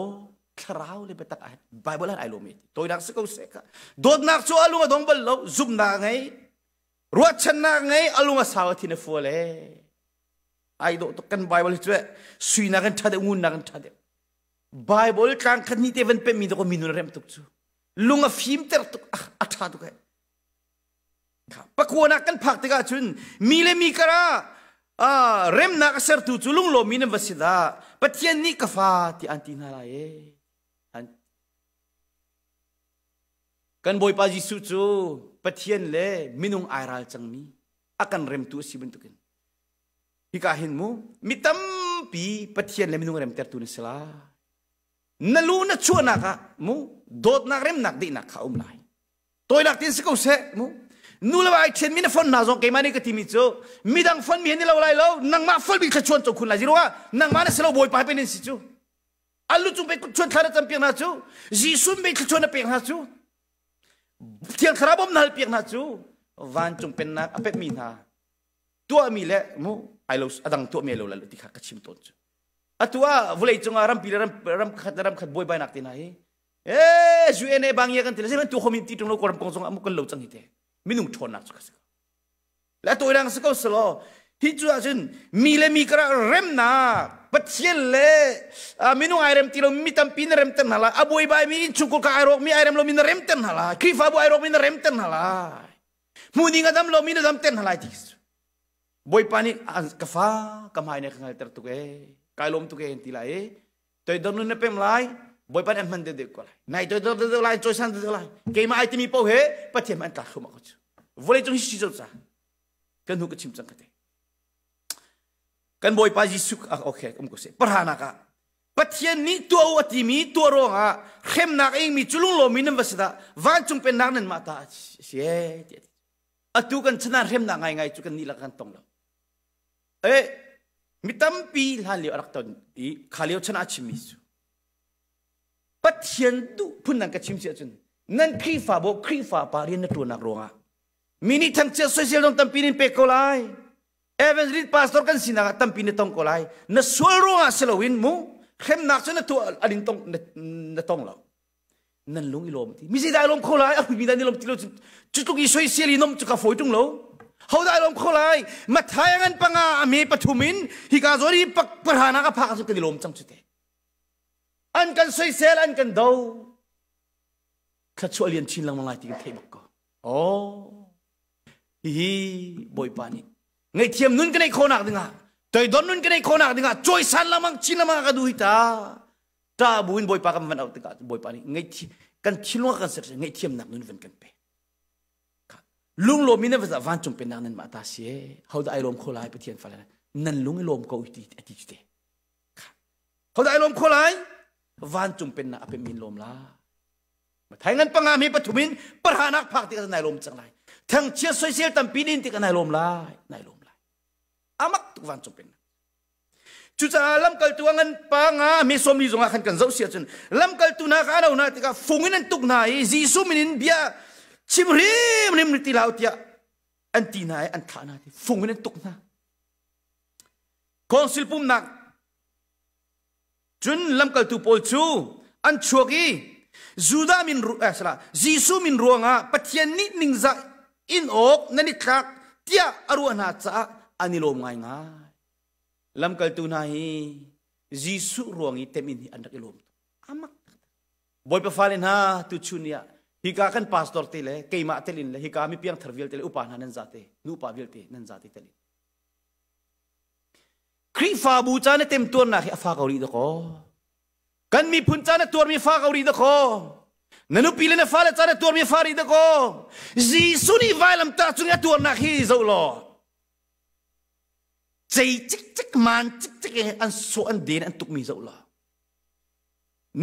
คราวเลยเบตักไบเบิลไอโลมิตัวนักสกุลเสกโดดนักชัวอลุงอาดงเบลเราซุ่มนักไงรัวชนะไงอลุงอาสาวที่นฟัวเลยไอโดตกันไบเบิลช่วยสุยนักกันทัดงูนักกันทัดไบเบิลกลางคันนี้เทวันเป็นมีตัวก็มีนุเรมตุกจูลุงอาฟิมเตอร์ตุกอัฐาตุกปะกวนักกันพักติกาชุนมีเลมีกระเร็มนักเสร์ตุจูลุงโลมินวัสิดาปะเทียนนี่กฟ้าที่อันตินาลายกันบอยปาจิสุจูปะเทียนเล่มินุงไอรัลจังมีอากันเร็มตัวสิบันตุกันฮิกาหินมูมิตัมปีปะเทียนเล่มินุงเร็มเตอร์ตุนิสลา นลูนชวนนักมูโดดนักเร็มนักดีนักเขาไม่ตัวนักที่สกุลเสมูนู่นละไอ้เช่นมีนฟันน่าจงเกมานี่ก็ที่มีโจมีดังฟันมีนี่เราอะไรเรานังมาฟันมีขชวนจงคุณละจิรัวนังมาเนี่ยเสลบอยไปเป็นสิจูอัลลุจงไปขชวนทาร์จำเปียงนะจูจีซุนไปขชวนเปียงนะจูเที่ยงคราบอมนัลเปียงนะจูวันจงเป็นนักอเปมีนาตัวมีเละมูไอ้เราอดังตัวมีเราละที่ข้ากระชิมต้นจูตัววุ่นเลยจงอารัมปีรัมขัดบอยไปนักที่ไหนจูเอเนบางอย่างกันที่ละใช่ไหมตัวคอมมิวนิตี้ตรงเรากรมกองสงฆ์มุกันเราจังหิเตมินุ่งชนนักสุขสิและตัวอย่างสกุลสโลที่จู่ๆจนมีเลมีกระเร็มนักปัจเจกเล่มินุ่งไอเร็มที่เรามีตั้มปีนเร็มเต็มหล่ะอาบุยบายมีชุกุลกับไอรอกมีไอเร็มเรามีเร็มเต็มหล่ะครีฟาบุไอรอกมีเร็มเต็มหล่ะมูนิงาดัมเรามีเร็มเต็มหล่ะที่สุดบุยปานิกฟ้ากำไฮเนี่ยข้างในตัวตุกกายลมตุกที่ไรตัวดนุนเนี่ยเป็นไรบอยปานมันเด็กกว่าไหนตัวเด็กไรจอยสันเด็กไรเกมไอที่มีเป้าเหปะเทียมันตัดเข้ามาก็จะวันนี้จงฮิจิโจ้กันหูก็ชิมจังกันเตกันบอยปาจิสุกโอเคผมก็เสพรานักปะเทียนนี้ตัววัติมีตัวรองเข้มนักเองมีจุลุงโลมินนบัสดาวันจงเป็นนักนั้นมาตาเสียตุกันชนะเข้มนักไงจุกันนี่ละกันตรงแล้วมิตั้มปีหาเลี้ยวรักตนอีขาเลี้ยวชนะชิมิสุปัจเจียนดูพุ่นนังกชิมเสียจนนั่นครีฟ้าบอกครีฟ้าปารีนตัวนักร้องมินิทั้งเจ้าโซเชียลต้องตั้มปีนินเปกโกไลเอเวนส์รีดพาสตอร์กันสินะตั้มปีนิต้องโกไลนั่นสวยร้องเสลวินมูเข้มนักจนตัวอดินต้องนั่นต้องแล้วนั่นลุงอีลมที่มิสิได้ลมโคไลมีได้ลมที่เราจุดตุกิโซเชียลนมจุกฝอยจุงแล้วเขาได้ลมโคไลมาทายงันปังอามีปฐุมินฮิกาโซรีปักประหานักพักสุดกันลมจังสุดอันกันสวยเซลอันกันดูข้าช่วยเรียนชินลังมังไงที่กันเทบักก็โอ้ฮีบอยปานี่ไงเทียมนุ่นกันในโคนักดึงอ่ะตัวดอนนุ่นกันในโคนักดึงอ่ะช่วยสันละมังชินละมังกันดูฮิตาตาบุญบอยปากันมันเอาตึกอ่ะบอยปานี่ไงกันชินละกันเสร็จไงเทียมนักนุ่นเป็นกันเปลุงโลมินเนวจะวันจงเป็นนักนั้นมาตาเสียเขาได้ลมโคลายไปเทียนฟ้าแล้วนั่นลุงลมเขาอุติอธิจุดเขาได้ลมโคลายวันจุ่มเป็นนาเป็นมินลมลาถ้างั้นปังอามีปฐุมินประหานักพักที่กันนายลมจังไรทั้งเชียร์โซเชียลตั้มปีนินที่กันนายลมลานายลมลาอามักทุกวันจุ่มเป็นจุดจะลำเกลตัวงั้นปังอามีสมีจงอาขันกันเจ้าเสียจนลำเกลตัวนักอาเราหน้าที่กันฟงเงินตุกนายจีซูมินินเบียชิมริมริมที่เราเตียอันตีนายอันขานาที่ฟงเงินตุกนาคอนซิลปุ่มนักจุนลำกัลตุโพลชูอันชัวกีจูดามินรูสละจีซูมินรัวงะปัจเจียนนินิงซาอินออกนันนิทักเตียอรุณาจ้าอันนิลมง่ายลำกัลตุนายจีซูรัวงีเต็มินอันนักลมอามักบอยเปฟ้าเลนฮะตุชุนียฮิกากันพาสตอร์เตเลเกย์มาเตลินเลฮิกามีเพียงทร์วิลเตเลอุปานันจัตเตนูปาวิลเตนันจัตเตลินครีฟ้าบูชาเนี่ยเต็มตัวนะที่ฟ้าเกาหลีตะโกกันมีพุ่นจาเนี่ยตัวมีฟ้าเกาหลีตะโกนั่นอุปิเลเนี่ยฟ้าเลยจาเนี่ยตัวมีฟ้ารีตะโกจีสุนีไวลัมตาจุงเนี่ยตัวนักฮีโซโลใจจิกมันจิกอันโซอันเดนอันตุกมีโซโล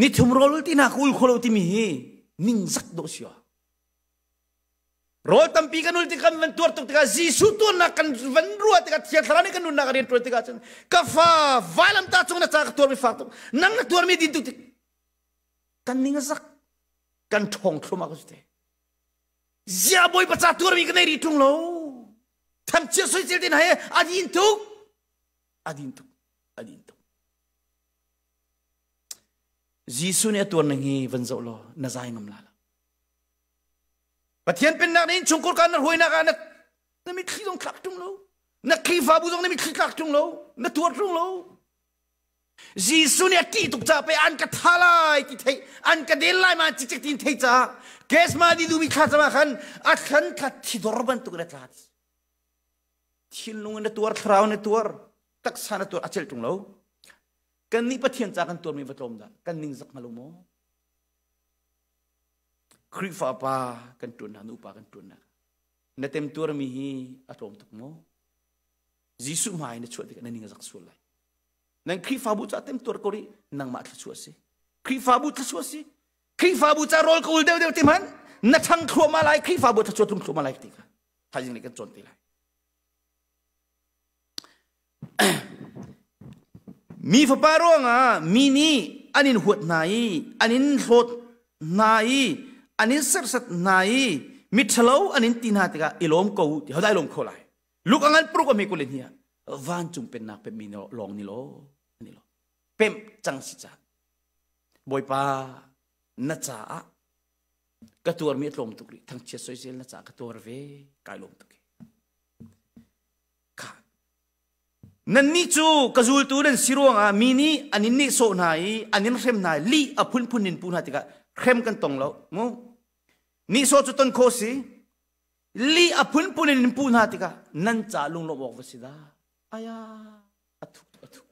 นี่ทุ่มโรลที่นักอุลโคโลที่มีนิ่งสักโดเสียโรตัมปีกันอุลที่กันวันตัวตุกติกาจีสุตัวนักกันวันรัวติกาเทียนทรานี่กันนุนนักเรียนตัวติกาจังกาฟ้าไวลัมตาจุงเนี่ยจากตัวมีฟ้าตุนั่งตัวมีดินตุติกันนิ่งสักกันทองทุ่มากสุดเสียบอยปัจจัยตัวมีกันในริทุ่งโลทำเชื่อสุดเจดินให้อดีนตุจีสุเนี่ยตัวนึงฮีวันโซโลน่าใจงำลาละปะเทียนเป็นนักนี้ชงกุลกันนักหวยนักอันนั่นมีขี้ตรงคลักตรงโลนักขี้ฟ้าบุษงนั่นมีขี้คลักตรงโลนักตัวตรงโลจีสุเนี่ยที่ตุกจ่าไปอันกัดทลายที่ไทยอันกัดเดลไลมาจิกที่ไทยจ่าเคสมาดีดูมีข้าจะมาขันอัดขันขัดที่ดรบันตุกเรตลาดที่ลุงนักตัวทราวนักตัวตักษานักตัวอัจฉริตรงโลกันนี้ปะเทียนจากกันตัวมีวัตรมดากันนิ่งสักมาลุโมคริฟ้าปากันตุนนันุปากันตุนนะนั่นเต็มตัวมีอัตรมตุกโมจีสุมาอินช่วยกันนิ่งสักส่วนเลยนั่นคริฟ้าบุษเต็มตัวก็รีนั่งมาอัดช่วยสิ ครีฟ้าบุตรชัวสิครีฟ้าบุตรจะโรลกูเดียวที่มันนัดทั้งครัวมาลายครีฟ้าบุตรชัวตรงครัวมาลายติค่ะถ้าอย่างนี้กันจนตีไรมีฝาปาร่วงมีนี่อันนี้หัวไหนอันนี้โหดไหนอันนี้เสร็จไหนมิทะเลอันนี้ตีนาติกาอิลอมกูเขาได้ลงโคลายลูกอันนั้นปลุกมีกุลเนียวันจุ่มเป็นนักเป็นมีลองนี่โลนี่โลเป็นจังสิจ้าบอยป้านัจจากระตัวมีลมตุกรีทั้งเชียร์โซเชียลนัจากระตัวเวกายลมตุกค่ะนั่นนี่จูกระจูลตัวนั้นสิรวงมีนี่อันนี้นี่โซนายอันนี้เข้มนายลีพุ่นนินปูนาติกาเข้มกันตรงแล้วมั้งนี่โซจุดต้นโคสิลีพุ่นนินปูนาติกานั่นจ่าลุงลบอกว่าสิดาอายาอทุ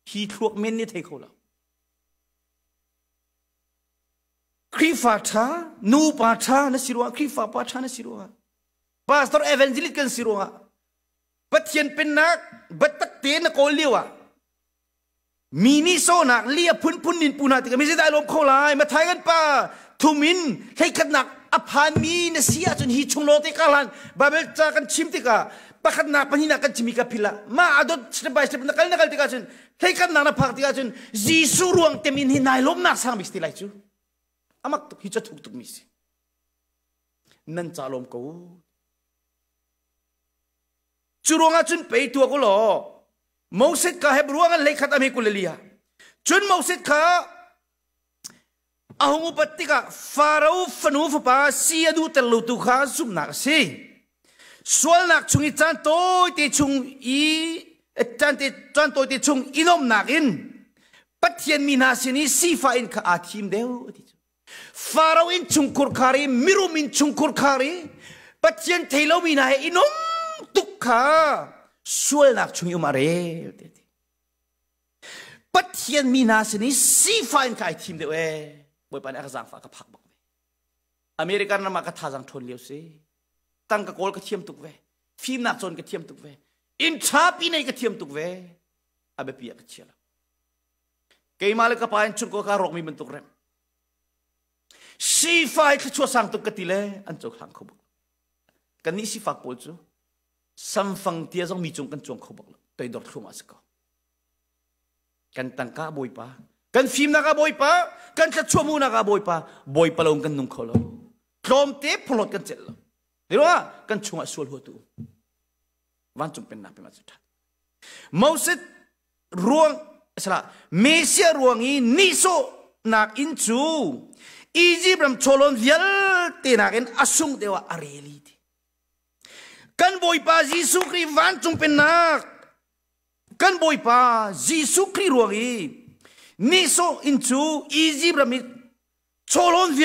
ฮีทวกเมนนี่เทโคแล้วครีฟาชานูปาชานะสิรัวครีฟาปาชานะสิรัวพาสตอร์เอเวนจิลิกันสิรัวบัดเทียนเป็นนักบัดตักเตนโกเลียวมีนี่โซนักเลียพุ่นนินปูนาติกาไม่ใช่ได้ลมเข้าลายมาถ่ายกันป่าทุมินให้ขนักอภามีนเสียจนฮีชงโลติกาลันบาเบลจากันชิมติกาปะขันนักปะนี่นักกันชิมิกาพิละมาอดสเต็ปบายสเต็ปนักติกาจนให้ขนักนักพักติกาจนจีสุรวงเต็มินหินายลมนักสังมิสติไลจูอามักตุกฮิจตุกมิสินั่นจ่าลมกูจุรวงอาจุนไปตัวกูหล่อมอสิกาเฮบรวงอันเล็กขัดอเมกุลเลียจุนมอสิกาอาหงอุปติกาฟาโรห์ฟนูฟปาซียดูเตลูตุขาซุมนักสิส่วนนักชุงอีจันโตติชุงอีจันโตติชุงอินอมนักอินปัทเทียนมีนาสินีซีฟาอินข้าอาทิมเดียวฟาโรห์อินชุงคุรคารีมิรุมินชุงคุรคารีปัทเทียนเทโลมีนาอินอมตุกขาส่วนนักชุงยุมาเรปัทเทียนมีนาสินีซีฟาอินข้าอาทิมเดียวบอยปานเอกสังฝากกับพักบักเวอเมริกันนำมากระทาจังทนเลี้ยวสิตั้งกระโกลกระเทียมตุกเวฟิล์มนักจนกระเทียมตุกเวอินชาปีในกระเทียมตุกเวอาเบปียกระเชียละเกี่ยมาเลยกับปานชุนโกการอกมีมันตุกเรมซีฟ้าขชัวสังตุกกติเลอันจงหังขบุกกันนี้ซีฟ้าโกลจูสัมฟังเทียจงมีจงกันจงขบุกตัวดอทขมาสกกันตั้งกาบอยปากันฟิล์มนักบอยปากันขชัวมูนักบอยปาลงกันนุ่งขลคลอมเทปพลดกันเจลเดี๋ยวว่ากันชงอสวลหัวตูวันจงเป็นนักเป็นมาสุดท้ายมอสิดรวงสละเมเซียรวงอีนิโซนักอินจูอียิปต์รำโชลอนเวลเตนักอินอสุงเดวะอาเรลีดีกันบอยปาจิสุครีวันจงเป็นนักกันบอยปาจิสุครีรวงอีนิโซอินจูอียิปต์รำโชลอนเว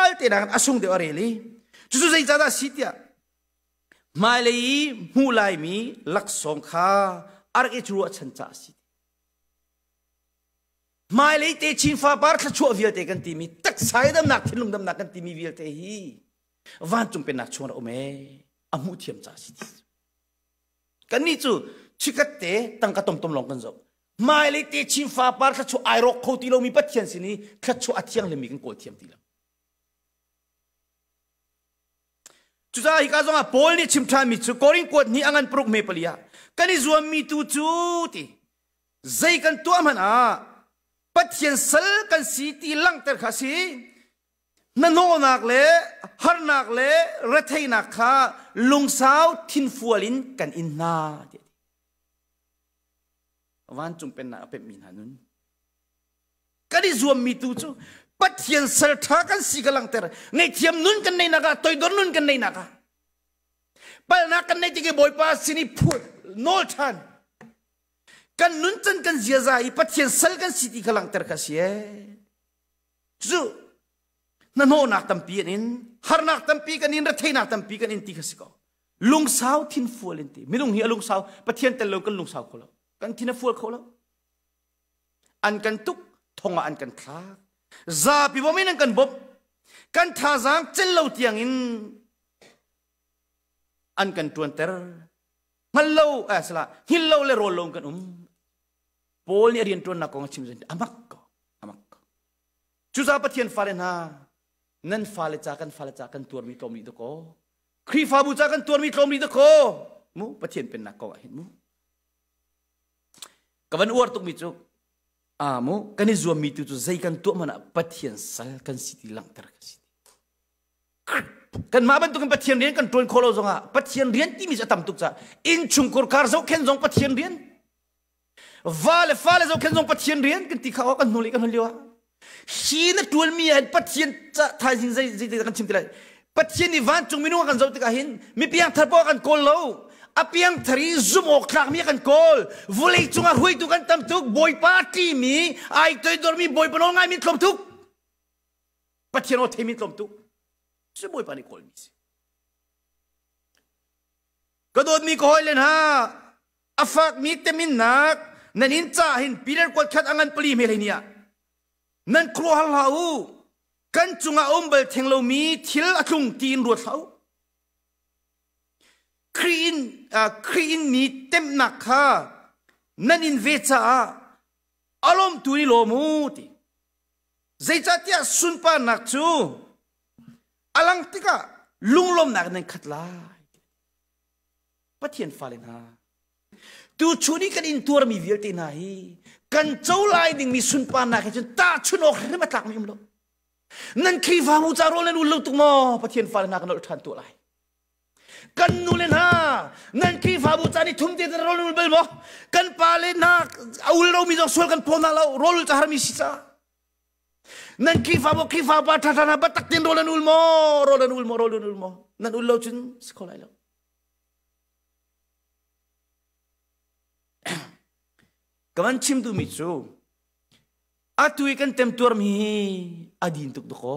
ลเตนักอินอสุงเดวะอาเรลีจู่ๆใจจะได้สิทธิ์มาเลยมูลายมีลักษณะข้าอาร์เอจูอัชันจ้าสิมาเลยเตชินฟ้าบาร์ขชัววิลเตกันทีมีตักสายดำหนักที่ลุงดำหนักกันทีมีวิลเตฮีวันจงเป็นนักชวนโอเมอามุทิมจ้าสิกันนี่จู่ชิกัดเตตั้งกระต้มลงกันจบมาเลยเตชินฟ้าบาร์ขชัวไอรอกเขาที่เรามีปัจจัยสินี้ขชัวอัดยังเลยมีกันโกเทียมทีละจุดที่ข้าจงอาโพลนี่ชิมทามิจูกอริงกวดนี่อังกันปลุกเมปลียกันนี่จวมมีตูจูติใจกันตัวมันปัจจัยสัลกันสีตีลังเตอร์ข้าสีนั่นโนนักเล่ฮาร์นักเล่รัฐนักข้าลุงสาวทินฟัวลินกันอินนาวันจงเป็นนาเป็นมีนานุนกันนี่จวมมีตูจูปัจจัยสัลท่ากันสีกำลังเตอร์ในเทียมนุนกันในนักตัวดอนนุนกันในนักปัลนักกันในที่เก็บบอยป้าสินี่พูดโนทันกันนุนจันกันเสียใจปัจจัยสัลกันสีที่กำลังเตอร์ข้าเสียจู่นั่นโหนักตั้มปีกันฮาร์นักตั้มปีกันรัฐนักตั้มปีกันที่ข้าสิก็ลุงสาวทินฟัวลินที่ไม่ต้องเหี้ยลุงสาวปัจจัยเตลงกันลุงสาวเขาแล้วกันทินฟัวเขาแล้วอันกันตุกทงอันกันคลาซาปิบไม่นั่งกันบบกันท่าจางเจลเลาเตียงอินอันกันตวนเตอร์ฮัลโหลสละฮิลโลเลโรลงกันโพลนี่เรียนตวนนักกองชิมเซนอามักก็ Chuza pathian falen ha nan fale chakan tur mi tom ni to ko khri fa bu chakan tur mi tom ni to ko mu pathian pen na ko hin mu kawan uar tuk mi chu mu kan ni zuam mi tu zai kan tu mana pathian sal kan siti lang ter ka siti kan ma ban tu kan pathian rian kan tuan kholo zonga pathian rian ti mi atam tuk cha in chungkur kar zo ken zong pathian rian vale zo ken zong pathian rian kan ti khawa kan nuli kan holiwa hi na tuan mi an pathian cha thai jing zai kan chim tilai pathian ni van chung minu kan zo ti ka hin mi piang tharpo kan kol lo apiang thari zoom ok thak mi kan kol volei chunga hui tu kan tam tuk boy party mi ai toi dormi boy panol ngai mi tlom tuk pathian o themi tlom tuk se boy pani kol mi se kadod mi ko holen ha afak mi temin nak nanin cha hin pilar ko khat angan pli me lenia nan kro hal hau kan chunga ombal thenglo mi thil atlung tin ru thau Krin mi tem nakha nanin vecha alom tuni lomuti zaichatia sunpa nakchu alang tika lunglom nak nan khatlai pathian falen ha tu chuni kan in tur mi vilte na hi kan chaulai ding mi sunpa nak chen ta chunok rima tak mi lo nan khiwa mu cha rolen ul tuk mo pathian falen na kan than tu lai kan nulen ha nan ki fa bu chani thum te rol ul bel mo kan pale na aul ro mi jong sol kan pona lo rol cha har mi si cha nan ki fa ba tha na ba tak tin rolen ul mo nan ul lo chin skolai lo kaman chim du mi chu atui kan tem tur mi adin tuk do ko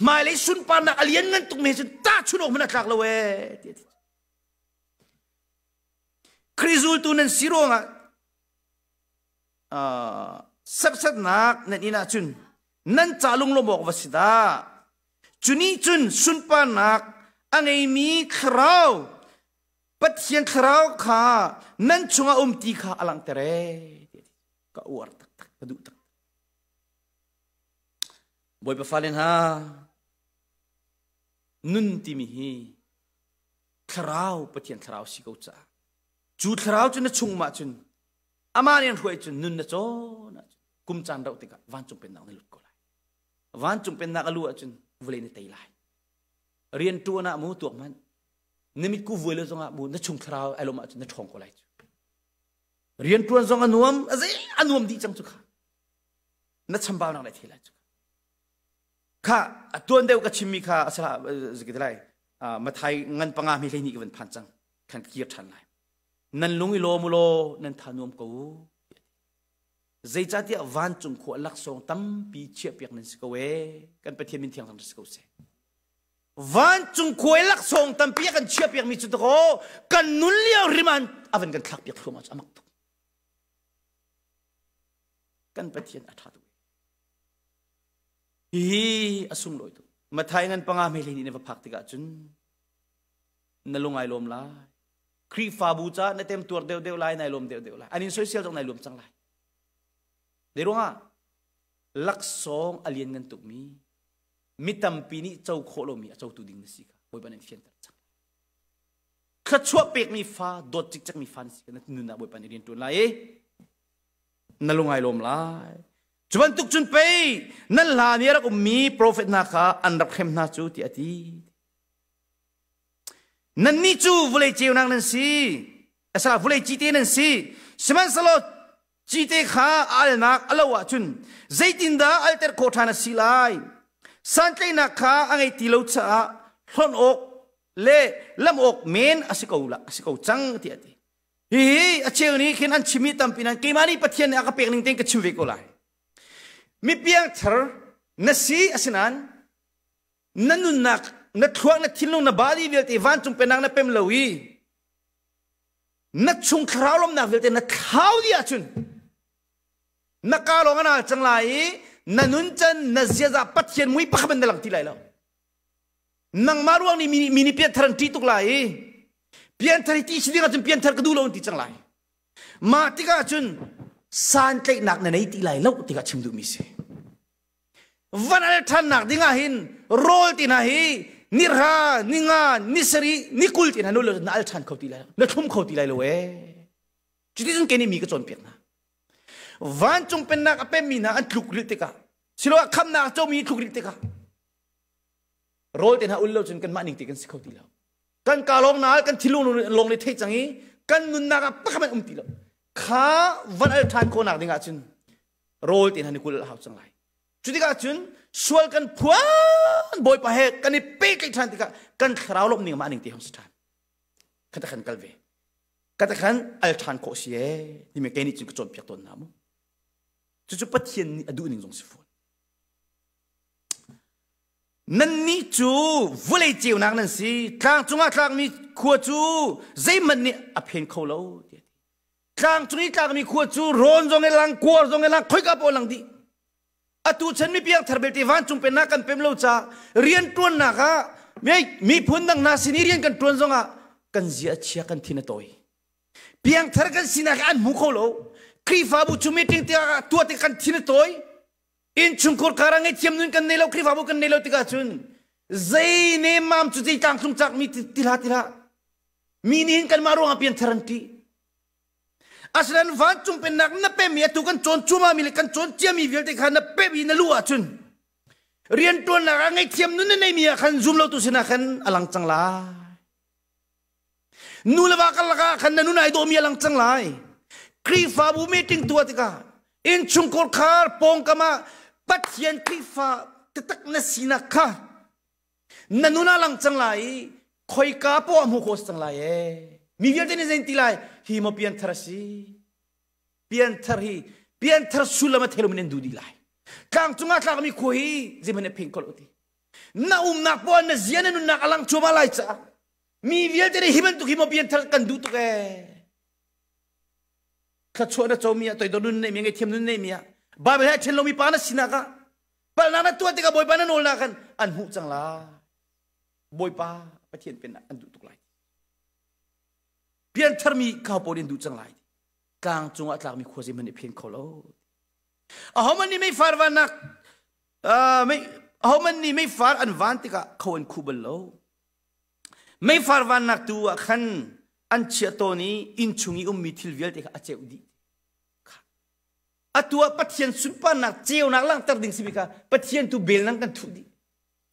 mai lấy sun pan na alien ngan tuk me chen ta chuno mana klak lo we krizul tu nan sironga sat nak nan ina chun nan chalung lo mok wasida chuni chun sun pan nak angai mi khrau pathian khrau kha nan chunga ti kha alang tere ka uar tak ka du tak boy pa falen ha nun ti mi hi khrau pathian khrau si ko cha chu khrau chun na chung ma chun amanian huai chun nun na cho na kum chan rau tika van chung pen na lut ko lai van chung pen na alu chun vle ni tai lai rian tu na mu tuak man nimit ku vle zonga mu na chung khrau alo ma chun na thong ko lai rian tu zonga nuam azai anuam di chang chu kha na chambal na lai thila chu kha tuan deu ka chimmi kha asala zikidlai mathai ngan panga mi leini kan phanchang kan kier than lai nan lungi lo mulo nan thanom ko zaichati van chung kho lak song tam pi che pek nan sikowe kan pathian min thiang thang siko se van chung kho lak song tam pi kan che pek mi chu to kan nun liao riman avan kan thak pek khoma amak to kan pathian athatu hi asung loi tu mathai ngan panga me leini ne phak tika chun nalungai lom la khri fa bu cha na tem tur deu lai nai lom deu lai anin social jong nai lom chang lai de ronga lak song alien ngan tuk mi mitam pini chau kholo mi chau tu ding na si ka boy ban fian tar chang kha chua pek mi fa dot chik chak mi fan si na nun na boy pan rin tu lai nalungai lom lai chuan tuk chun pe nan la ni ra mi prophet na kha an rak khem na chu ti ati nan ni chu vule cheu nang nan si asa vule chi te nan si siman salo chi te kha al nak alawa chun zaitin da alter ko thana silai san tlei na kha angai ti lo cha hlon ok le lam ok men asiko chang ti ati hi a cheu ni khin an chimi tam pinan ke mani pathian ne aka pek ning teng ka chim ve ko lai mi piang thar na si asinan nanun nak na thuak na thilung na bali velte van chung penang na pem lowi na chung khralom na velte na khau dia chun na kalong ana changlai nanun chan na zia pathian mui pakhaban dalang tilai lo nang maruang ni mini pian tharan ti tuk lai pian thari ti sidinga chun pian thar kadu lo ti changlai ma tika chun san tlek nak na nei ti lai lo tika chimdu mi se วันอะไรท่านหนักดิ้งหินโรลตินาฮีนิรานิงานิสรีนิกุลตินานุลนั่นท่านเขาตีเลยนั่นทุ่มเขาตีเลยเลยจุดที่จุนเกนี่มีก็จนเปียกนะวันจงเป็นนักอเปมีนะอันทุกฤทธิ์กะสิโลคำนักเจ้ามีทุกฤทธิ์กะโรลตินาอุลโลจนกันมาหนึ่งตีกันสิเขาตีแล้วกันกาลงนากันทิลุลงในเทจังนี้กันนุนนักปักมันตีแล้วข้าวันอะไรท่านโคนักดิ้งจุนโรลตินานิกุลหาจังไรจุดที่กาจุนสวลกันพวนบอยไปเหตุกันนี่เป๊กไอ้ท่านที่กันคราวลบหนึ่งมาหนึ่งที่ห้องสถานกันตะขันกัลเวกันตะขันอัลท่านโคเสียนี่ไม่แค่นี้จึงกระโจนเปียกต้นน้ำจู่ๆปัจเจียนนี่อดูหนึ่งสองสิบฟุตนั่นนี่จู่วุ่นเลยเจียวนักนั่นสิกลางจุงกลางมีขวดจู่ใจมันนี่อภินเขาเล่ากลางจุงนี้กลางมีขวดจู่ร้อนจงเงลังกลัวจงเงลังค่อยกับโอลังดีอตุฉันมีเพียงทาร์เบติวันจุงเป็นนักกันเป็นเล่าจ้าเรียนตัวนักะมีพ้นดังนาสินีเรียนกันตัวจงะกันเสียเชียกันที่นั่นตัวเพียงทาร์กันสินักอันมุขโลครีฟาบุจุมีติงที่ตัวที่กันที่นั่นตัวอินชุงคุรการังไอเทียมนุนกันเนลครีฟาบุกันเนลติกาจุนใจเนมามจุดที่ต่างจุงจักมีติละมีนินกันมารู้ว่าเพียงทารันตีอาศัยวันจุงเป็นนักนับเป็นมีตุกันโจนจุมามีเลยกันโจนเจียมีเวลติขันนับเป็นมีนลัวจุนเรียนตัวนักไงเทียมนู้นในมีขันจุมเราตุสินะขันอลังจังไลนูเลวากันละขันนู้นไอโดมีอลังจังไลครีฟาบูมีติงตัวติกาอินชุงโคคาร์ปงกามาปัจเจียนครีฟาตักนัสินะค่ะนู้นอลังจังไลคอยกาปอมุโคสจังไลมีเวลตินี่เซนติไลฮีมาเปียนทาร์ซีเปียนทาร์สุลมาเทลมันดูดีไลกลางจุงอาตากมีคุยจะมันเพ่งกอลตีน่านักปอนน่าเสียนนุ่นนักอลังชัวมาไลจ้ามีเวลตินี่ฮีมันตุฮีมาเปียนทาร์กันดูตุกข้าชวนนะเจ้ามีอะตัวโดนนุ่นเนี่ยมีไงเทียมนุ่นเนี่ยมีอะบ้าไปให้เชนเรามีปานะสินะกะปานาตัวติกาบอยปานะโนลนะกันอันหูจังละบอยปาปะเทียนเป็นอันดูตุกไลเพียงทาร์มีข้าวปอดินดูจังไรกลางจุงอัตลากมีขวดมันเพียงเขาโลเขามันนี่ไม่ฟาร์วันนักไม่เขามันนี่ไม่ฟาร์อันวันติกะเขาอันคูเบลโลไม่ฟาร์วันนักตัวขันอันเชียตัวนี้อินชุงมีทิลเวลติกะอาเจอุดีตัวปัจเจียนสุนปานักเจียวนักลังตัดดิ่งสิบิกะปัจเจียนตัวเบลนังกันทุดี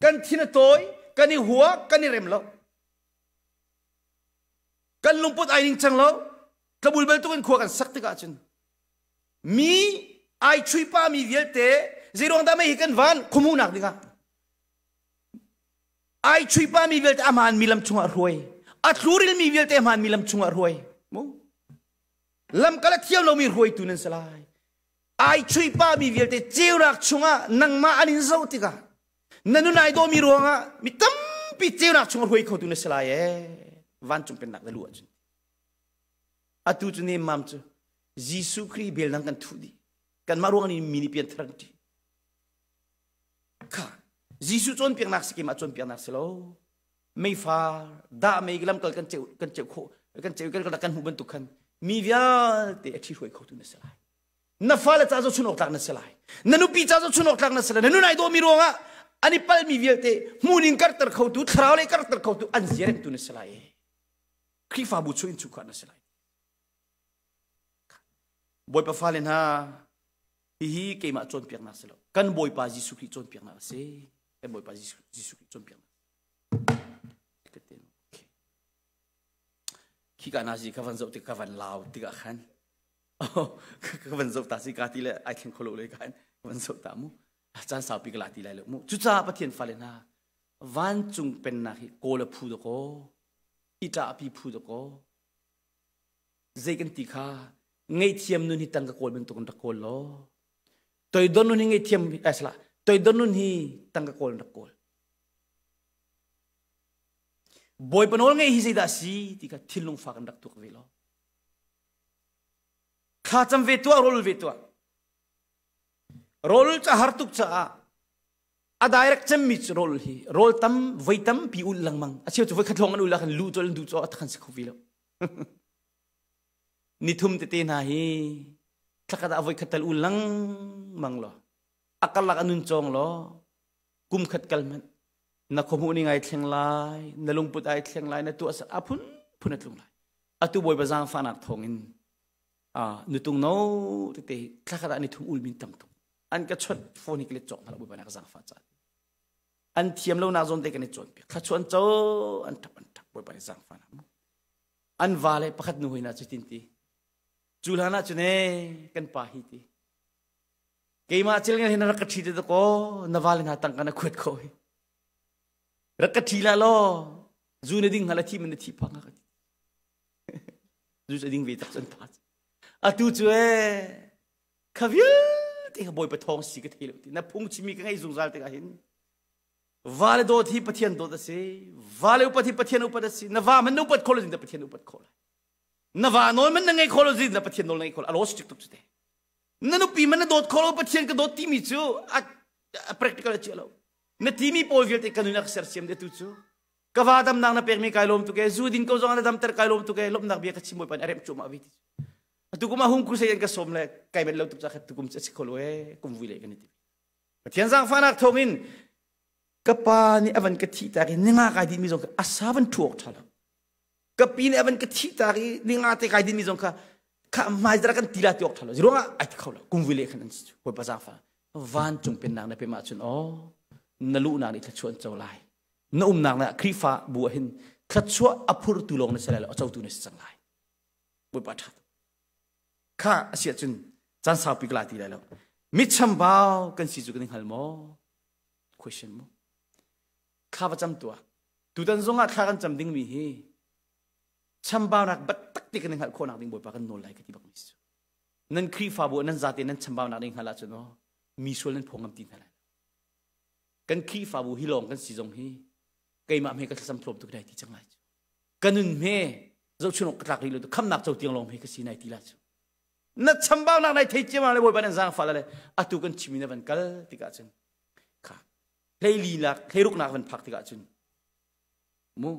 กันที่นั่นตัวกันนี่หัวกันนี่เร็มโลกันลุงพุทธไอ้นิ่งจังแล้วกระบุลเบลตุกันขวกันสักติกาจุนมีไอช่วยป้ามีเวลเตะจีรองดาไม่เห็นกันวันขมูนักดิกาไอช่วยป้ามีเวลเตะอามันมีลำชงอรวยอัตลูริลมีเวลเตะอามันมีลำชงอรวยมูลำกะละเที่ยวเรามีรวยตุนันสลายไอช่วยป้ามีเวลเตะเจียวรักชงอ่ะนังมาอันนี้เจ้าติกานั่นนู่นไอโดมีรวงอ่ะมีตั้มปีเจียวรักชงอรวยเขาตุนันสลายวันจุงเป็นนักดลัวจุนอาตุจุนเนมามจุยิสุครีเบลนังกันทุดีกันมาร่วงนี่มินิเปียนทรังดีค่ะยิสุจนเปียงนักสกิมาจนเปียงนักสโลไม่ฟาด่าไม่กลัมกันเจ้าโคกันเจ้ากันหูบรรทุกขันมีวิญเตะที่รวยเขาตุนสลายนับฟ้าและจ้าจะชุนออกจากนัสลายนันุปีจ้าจะชุนออกจากนัสลายนันุนายโดมีรวงอ่ะอันนี้พัลมีวิญเตะมูนิงกัตเตอร์เขาตุทราวเลกัตเตอร์เขาตุอันเสียเรมตุนสลายครีฟาบุชอินชุกันนัสลายบอยปะฟาเลนฮาฮีเกมาจนเปียกนัสลกันบอยปาจิสุครีจนเปียกนัสกันบอยปาจิสุครีจนเปียกนัสขี้กันนาซีข้าวันจบติข้าวันลาวติกาขันข้าวันจบตาสิกาติเลยไอเทนโคโลเลยกันวันจบตามูอาจารย์สาวปีกลาติเลยมูจุจ้าปะเทียนฟาเลนฮาวันจุงเป็นนักโกลพูดโกอิตาปีพูดโกเจกันติข้าไงเทียมนุนฮิตังกะโกลเป็นตุกันตะโกลโลตัวดนุนฮิไงเทียมสละตัวดนุนฮิตังกะโกลตะโกลบอยปนโอลไงฮิซิดาซีติกะทิลลงฟักันดักตุกเวลข้าจำเวตัวโรลเวตัวโรลจะหาตุกจะอะไดเรกจำมิชโรลฮีโรลตั้มไว้ตั้มปีอุลลังมังอาเชียวจะไว้ขัดลงกันอุลลังลูจอลดูจออัตขันสิคุวิลนิทุมเตเตนาฮีถ้าก็ได้เอาไว้ขัดอุลลังมังล่ะ akal lak anun chong lo kum khat kalman na khomu ni ngai thleng lai na lungput ai thleng lai na tu asa apun phunat lung lai atu boy bazang fanak thongin nutung no te thakha ani thum ul min tam tu an ka chot phone ikle chok na boy bana ka zang fa cha an thiam lo na zon te kan chon pe kha chon cho an thap boy bana zang fa na an vale pakhat nu hoina chutin ti chulhana chune kan pa hi ti keima chil ngan hina rakathi te ko nawal na tang kana khut khoi rakathi la lo zu ne ding hala thi man thi phanga ka zu sa ding ve tak san pa atu chue khavil te boy pa thong si ka thelo ti na phung chimi ka ngai zung zal te ka hin vale do thi pathian do da se vale upathi pathian upa da se na va man no pat khol din da pathian upat khol na va no man ngai khol din da pathian no ngai khol alo stick tuk te nanu pi man dot khol pathian ka dot ti mi chu a practical chelo na ti mi pol vil te kanuna ser siam de tu chu ka va dam nang na per mi kai lom tu ke zu din ko zong na dam ter kai lom tu ke lom nak bia ka chimoy pan arem chu ma vi tu kuma hung ku se yan ka som le kai men lo tu cha khat tu kum cha khol we kum vi le kan ti pathian zang fa nak thongin kapa ni avan ka thi ta ri ninga ka di mi zong ka asavan thuok thala kapi ni avan ka thi ta ri ninga te ka di mi zong ka mai dra kan tila tiok thalo zironga ai khawla kum vile khan chu ko pa fa van chung pen nang na pe ma chun nalu na ni thachon chawlai na nang na khrifa bu hin thachwa apur tu long na sala chau tu ne changlai bu pa tha kha asia chun chan sa pikla ti la mi cham baw kan si chu kan hal mo question mo kha ba cham tu dan zonga kha kan cham ding mi hi cham baw nak bat tak ti kan hal ko nak ding boy pa kan no lai ka ti bak mis nan khri fa bo nan zate nan cham baw nak ding hala chu no mi sol nan phongam ti hala kan khri fa bo hi long kan si jong hi kai ma me ka sam phlom tu dai ti changai kanun me zo chunok klak ri lo kham nak chau tiang long me ka si nai ti la chu na cham baw nak nai thei che ma le boy pa nan zang fa la le atu kan chimi na ban kal ti ka chen kha lei li la khairuk nak ban phak ti ka chun mu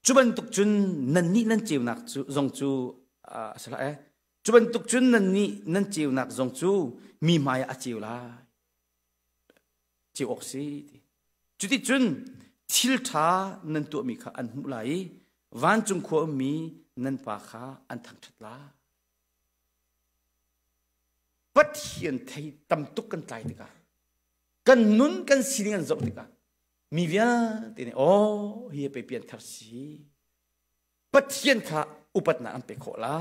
chuban tuk chun nan ni nan chiu nak chu zong chu sala chuban tuk chun nan ni nan chiu nak zong chu mi maya a chiu la chiu oxi chuti chun thil tha nan tu mi kha an mu lai van chung kho mi nan pa kha an thang that la pat hian thei tam tuk kan tlai ti ka kan nun kan sining an zok ti ka mi via te ne hi pe pian thar si pathian kha upat na am pe kho la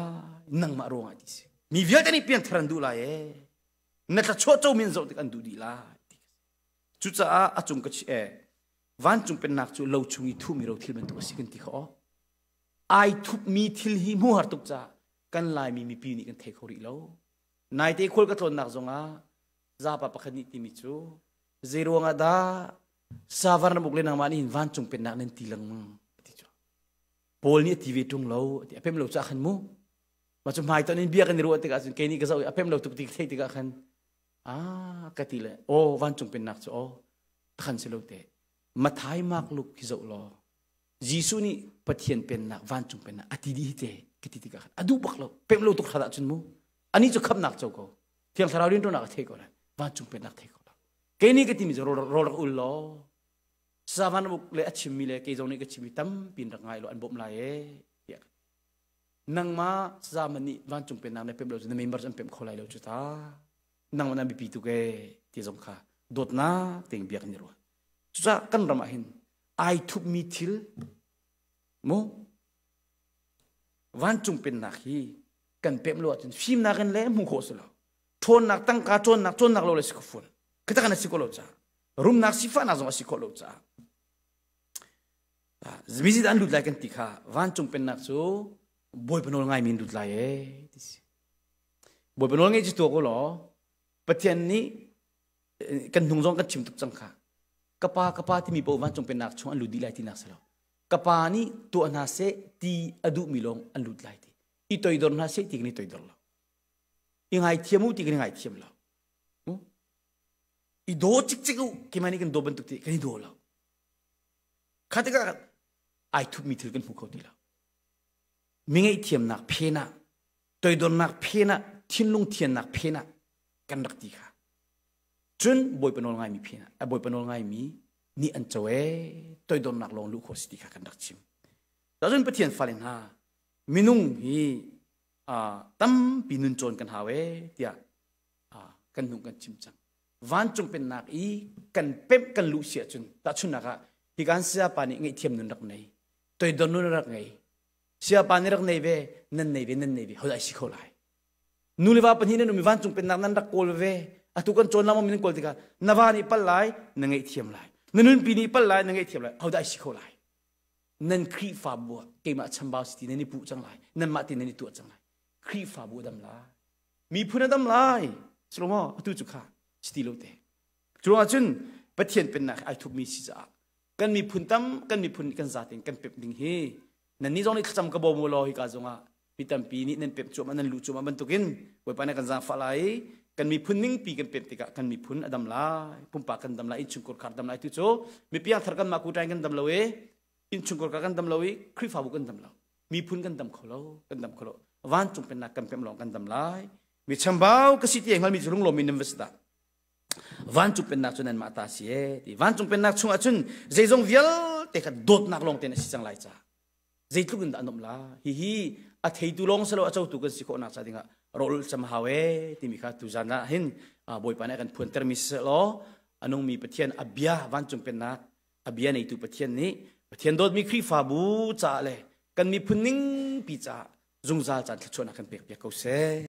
nang ma ronga ti si mi via te ni pian tharan du la e na ta cho cho min zo ti kan du di la chu cha a chung ka chi van chung pen nak chu lo chungi thu mi ro thil man tu si kan ti kho ai thup mi thil hi mu har tuk cha kan lai mi pi ni kan thei khori lo nai te khol ka thon nak zonga za pa pakhani ti mi chu zero nga da savar na bukle nang mani van chung pen nak nen tilang ti chu pol ni tv tung lo ti apem lo cha khan mu ma chu mai to nin bia kan ro te ka sun ke ni ka zo apem lo tuk ti thei ti ka khan ka ti le van chung pen nak chu khan se lo te ma thai mak luk ki zo lo jisu ni pathian pen nak van chung pen nak ati di te ki ti ka khan adu bak lo pem lo tuk khada chun mu ani chu khap nak chau ko thiang tharau rin to nak thei ko la van chung pen nak thei ke ni ka ti mi zo ro ul lo savan buk le achim mi le ke zo ni ka chimi tam pin ra ngai lo an bom la e ya nang ma zamani van chung pen na ne pem lo ne members an pem kholai lo chu ta nang na bi pi tu ke ti zong kha dot na teng biak ni ro chu cha kan rama hin ai thup mi thil mo van chung pen na hi kan pem lo chin phim na kan le mu kho so lo thon nak tang ka chon nak lo le si ko fun kita kana sikolo cha rum nak sifa na zong sikolo cha zmizi dan lut like antika van chung pen nak chu boy panol ngai min lut lai e boy panol ngai chi to ko lo pathian ni kan nung zong kan chim tuk chang kha kapa ti mi po van chung pen nak chu an lut di lai ti nak salo kapa ni to na se ti adu milong an lut lai ti i toy dor na se ti ni toy dor lo ingai thiamu ti ngai thiam lo i do chik chik ki mani kan do ban tuk ti kan do lo khate ka ai thup mi thil kan hu kho ti lo mi ngai thiam nak phena toy don nak phena thin lung thian nak phena kan rak ti kha จุนบอยปนอลง่ายมีเพียนะบอยปนอลง่ายมีนี่อันเจเวตัวโดนนักลงลูกโคสิติขากันดักชิมแต่จนประเทศฟาเลนฮามินุงฮีตั้มปีนุนโจนกันหาเวเดียกันนุ่งกันชิมจังวันจงเป็นนักอีกันเป๊ะกันลุเสียจุนแต่ชุนนักฮิการเสียปานี่ไงเทียมนุนรักไงตัวโดนนุนรักไงเสียปานี่รักไงเวนั่นไงเวนั่นไงเวเขาได้สิเขาไล่นูเลว่าปนฮีนั่นมีวันจงเป็นนักนั้นรักโกลเวทุกคนโจนแล้วมันมีโกลติกานาวานี่ปัลไลนั่งไงเทียมไล่นั่นปีนี้ปัลไลนั่งไงเทียมไล่เขาได้สิเขาไล่นั่นครีฟาบัวเกี่ยมาชัมบาวสตินั่นนี่ปูจังไล่นั่นมาตินั่นนี่ตัวจังไล่ครีฟาบัวดำไล่มีพูนดำไล่สโลมอตุจุขาสติโลเตจุลจุนประเทศเป็นนักไอทุกมีสิจ้ากันมีพูนตั้มกันมีพูนกันซาติงกันเป็ดดิ่งเฮนั่นนี่จงนี่จำกระบอกมูลอยกาจงอ่ะปีตั้มปีนี้นั่นเป็ดจุมันนั่นลุจุมันบรรทุกินไว้ปานกันซาฟ้าไหลกันมีพูนนิ่งปีกันเป็ดติกะกันมีพูนอดำไล่ปุ่มปากกันดำไล่อินชุงกอดขาดดำไล่ตุโจมีเพียงทาร์กันมาคูใจกันดำไล่อินชุงกอดขาดกันดำไล่ครีฟาบุกันดำไล่มีพูนกันดำขลุ่กันดำขลุ่วันจงเป็นนักกันเป็ดลองกันดำไล่มีชัมบาวกสิทธิ์ยังมันมีจุลงลมมีนิมสตาวันจุเป็นนักชนนันมาตาเสียดีวันจุเป็นนักชงอาชุนใจจงเวียลแต่ก็โดดนักลงเต็นสิจังไรจ้าใจทุกคนอันนมลาฮิอัฐิตุลงสโลอาเจ้าตุกันสิโคนักซาดิงะโรลสมหาเวที่มีข้าตุจานะเห็นบอยปานกันพูนเตอร์มิสโลอันนงมีประเทศอับยาวันจุเป็นนักอับยาในตุประเทศนี้ประเทศโดดมีครีฟาบูจ้าเลยกันมีพูนนิ่งปีจ้าจงซาจันทร์ชนนักกันเปียกเปียกเขาเส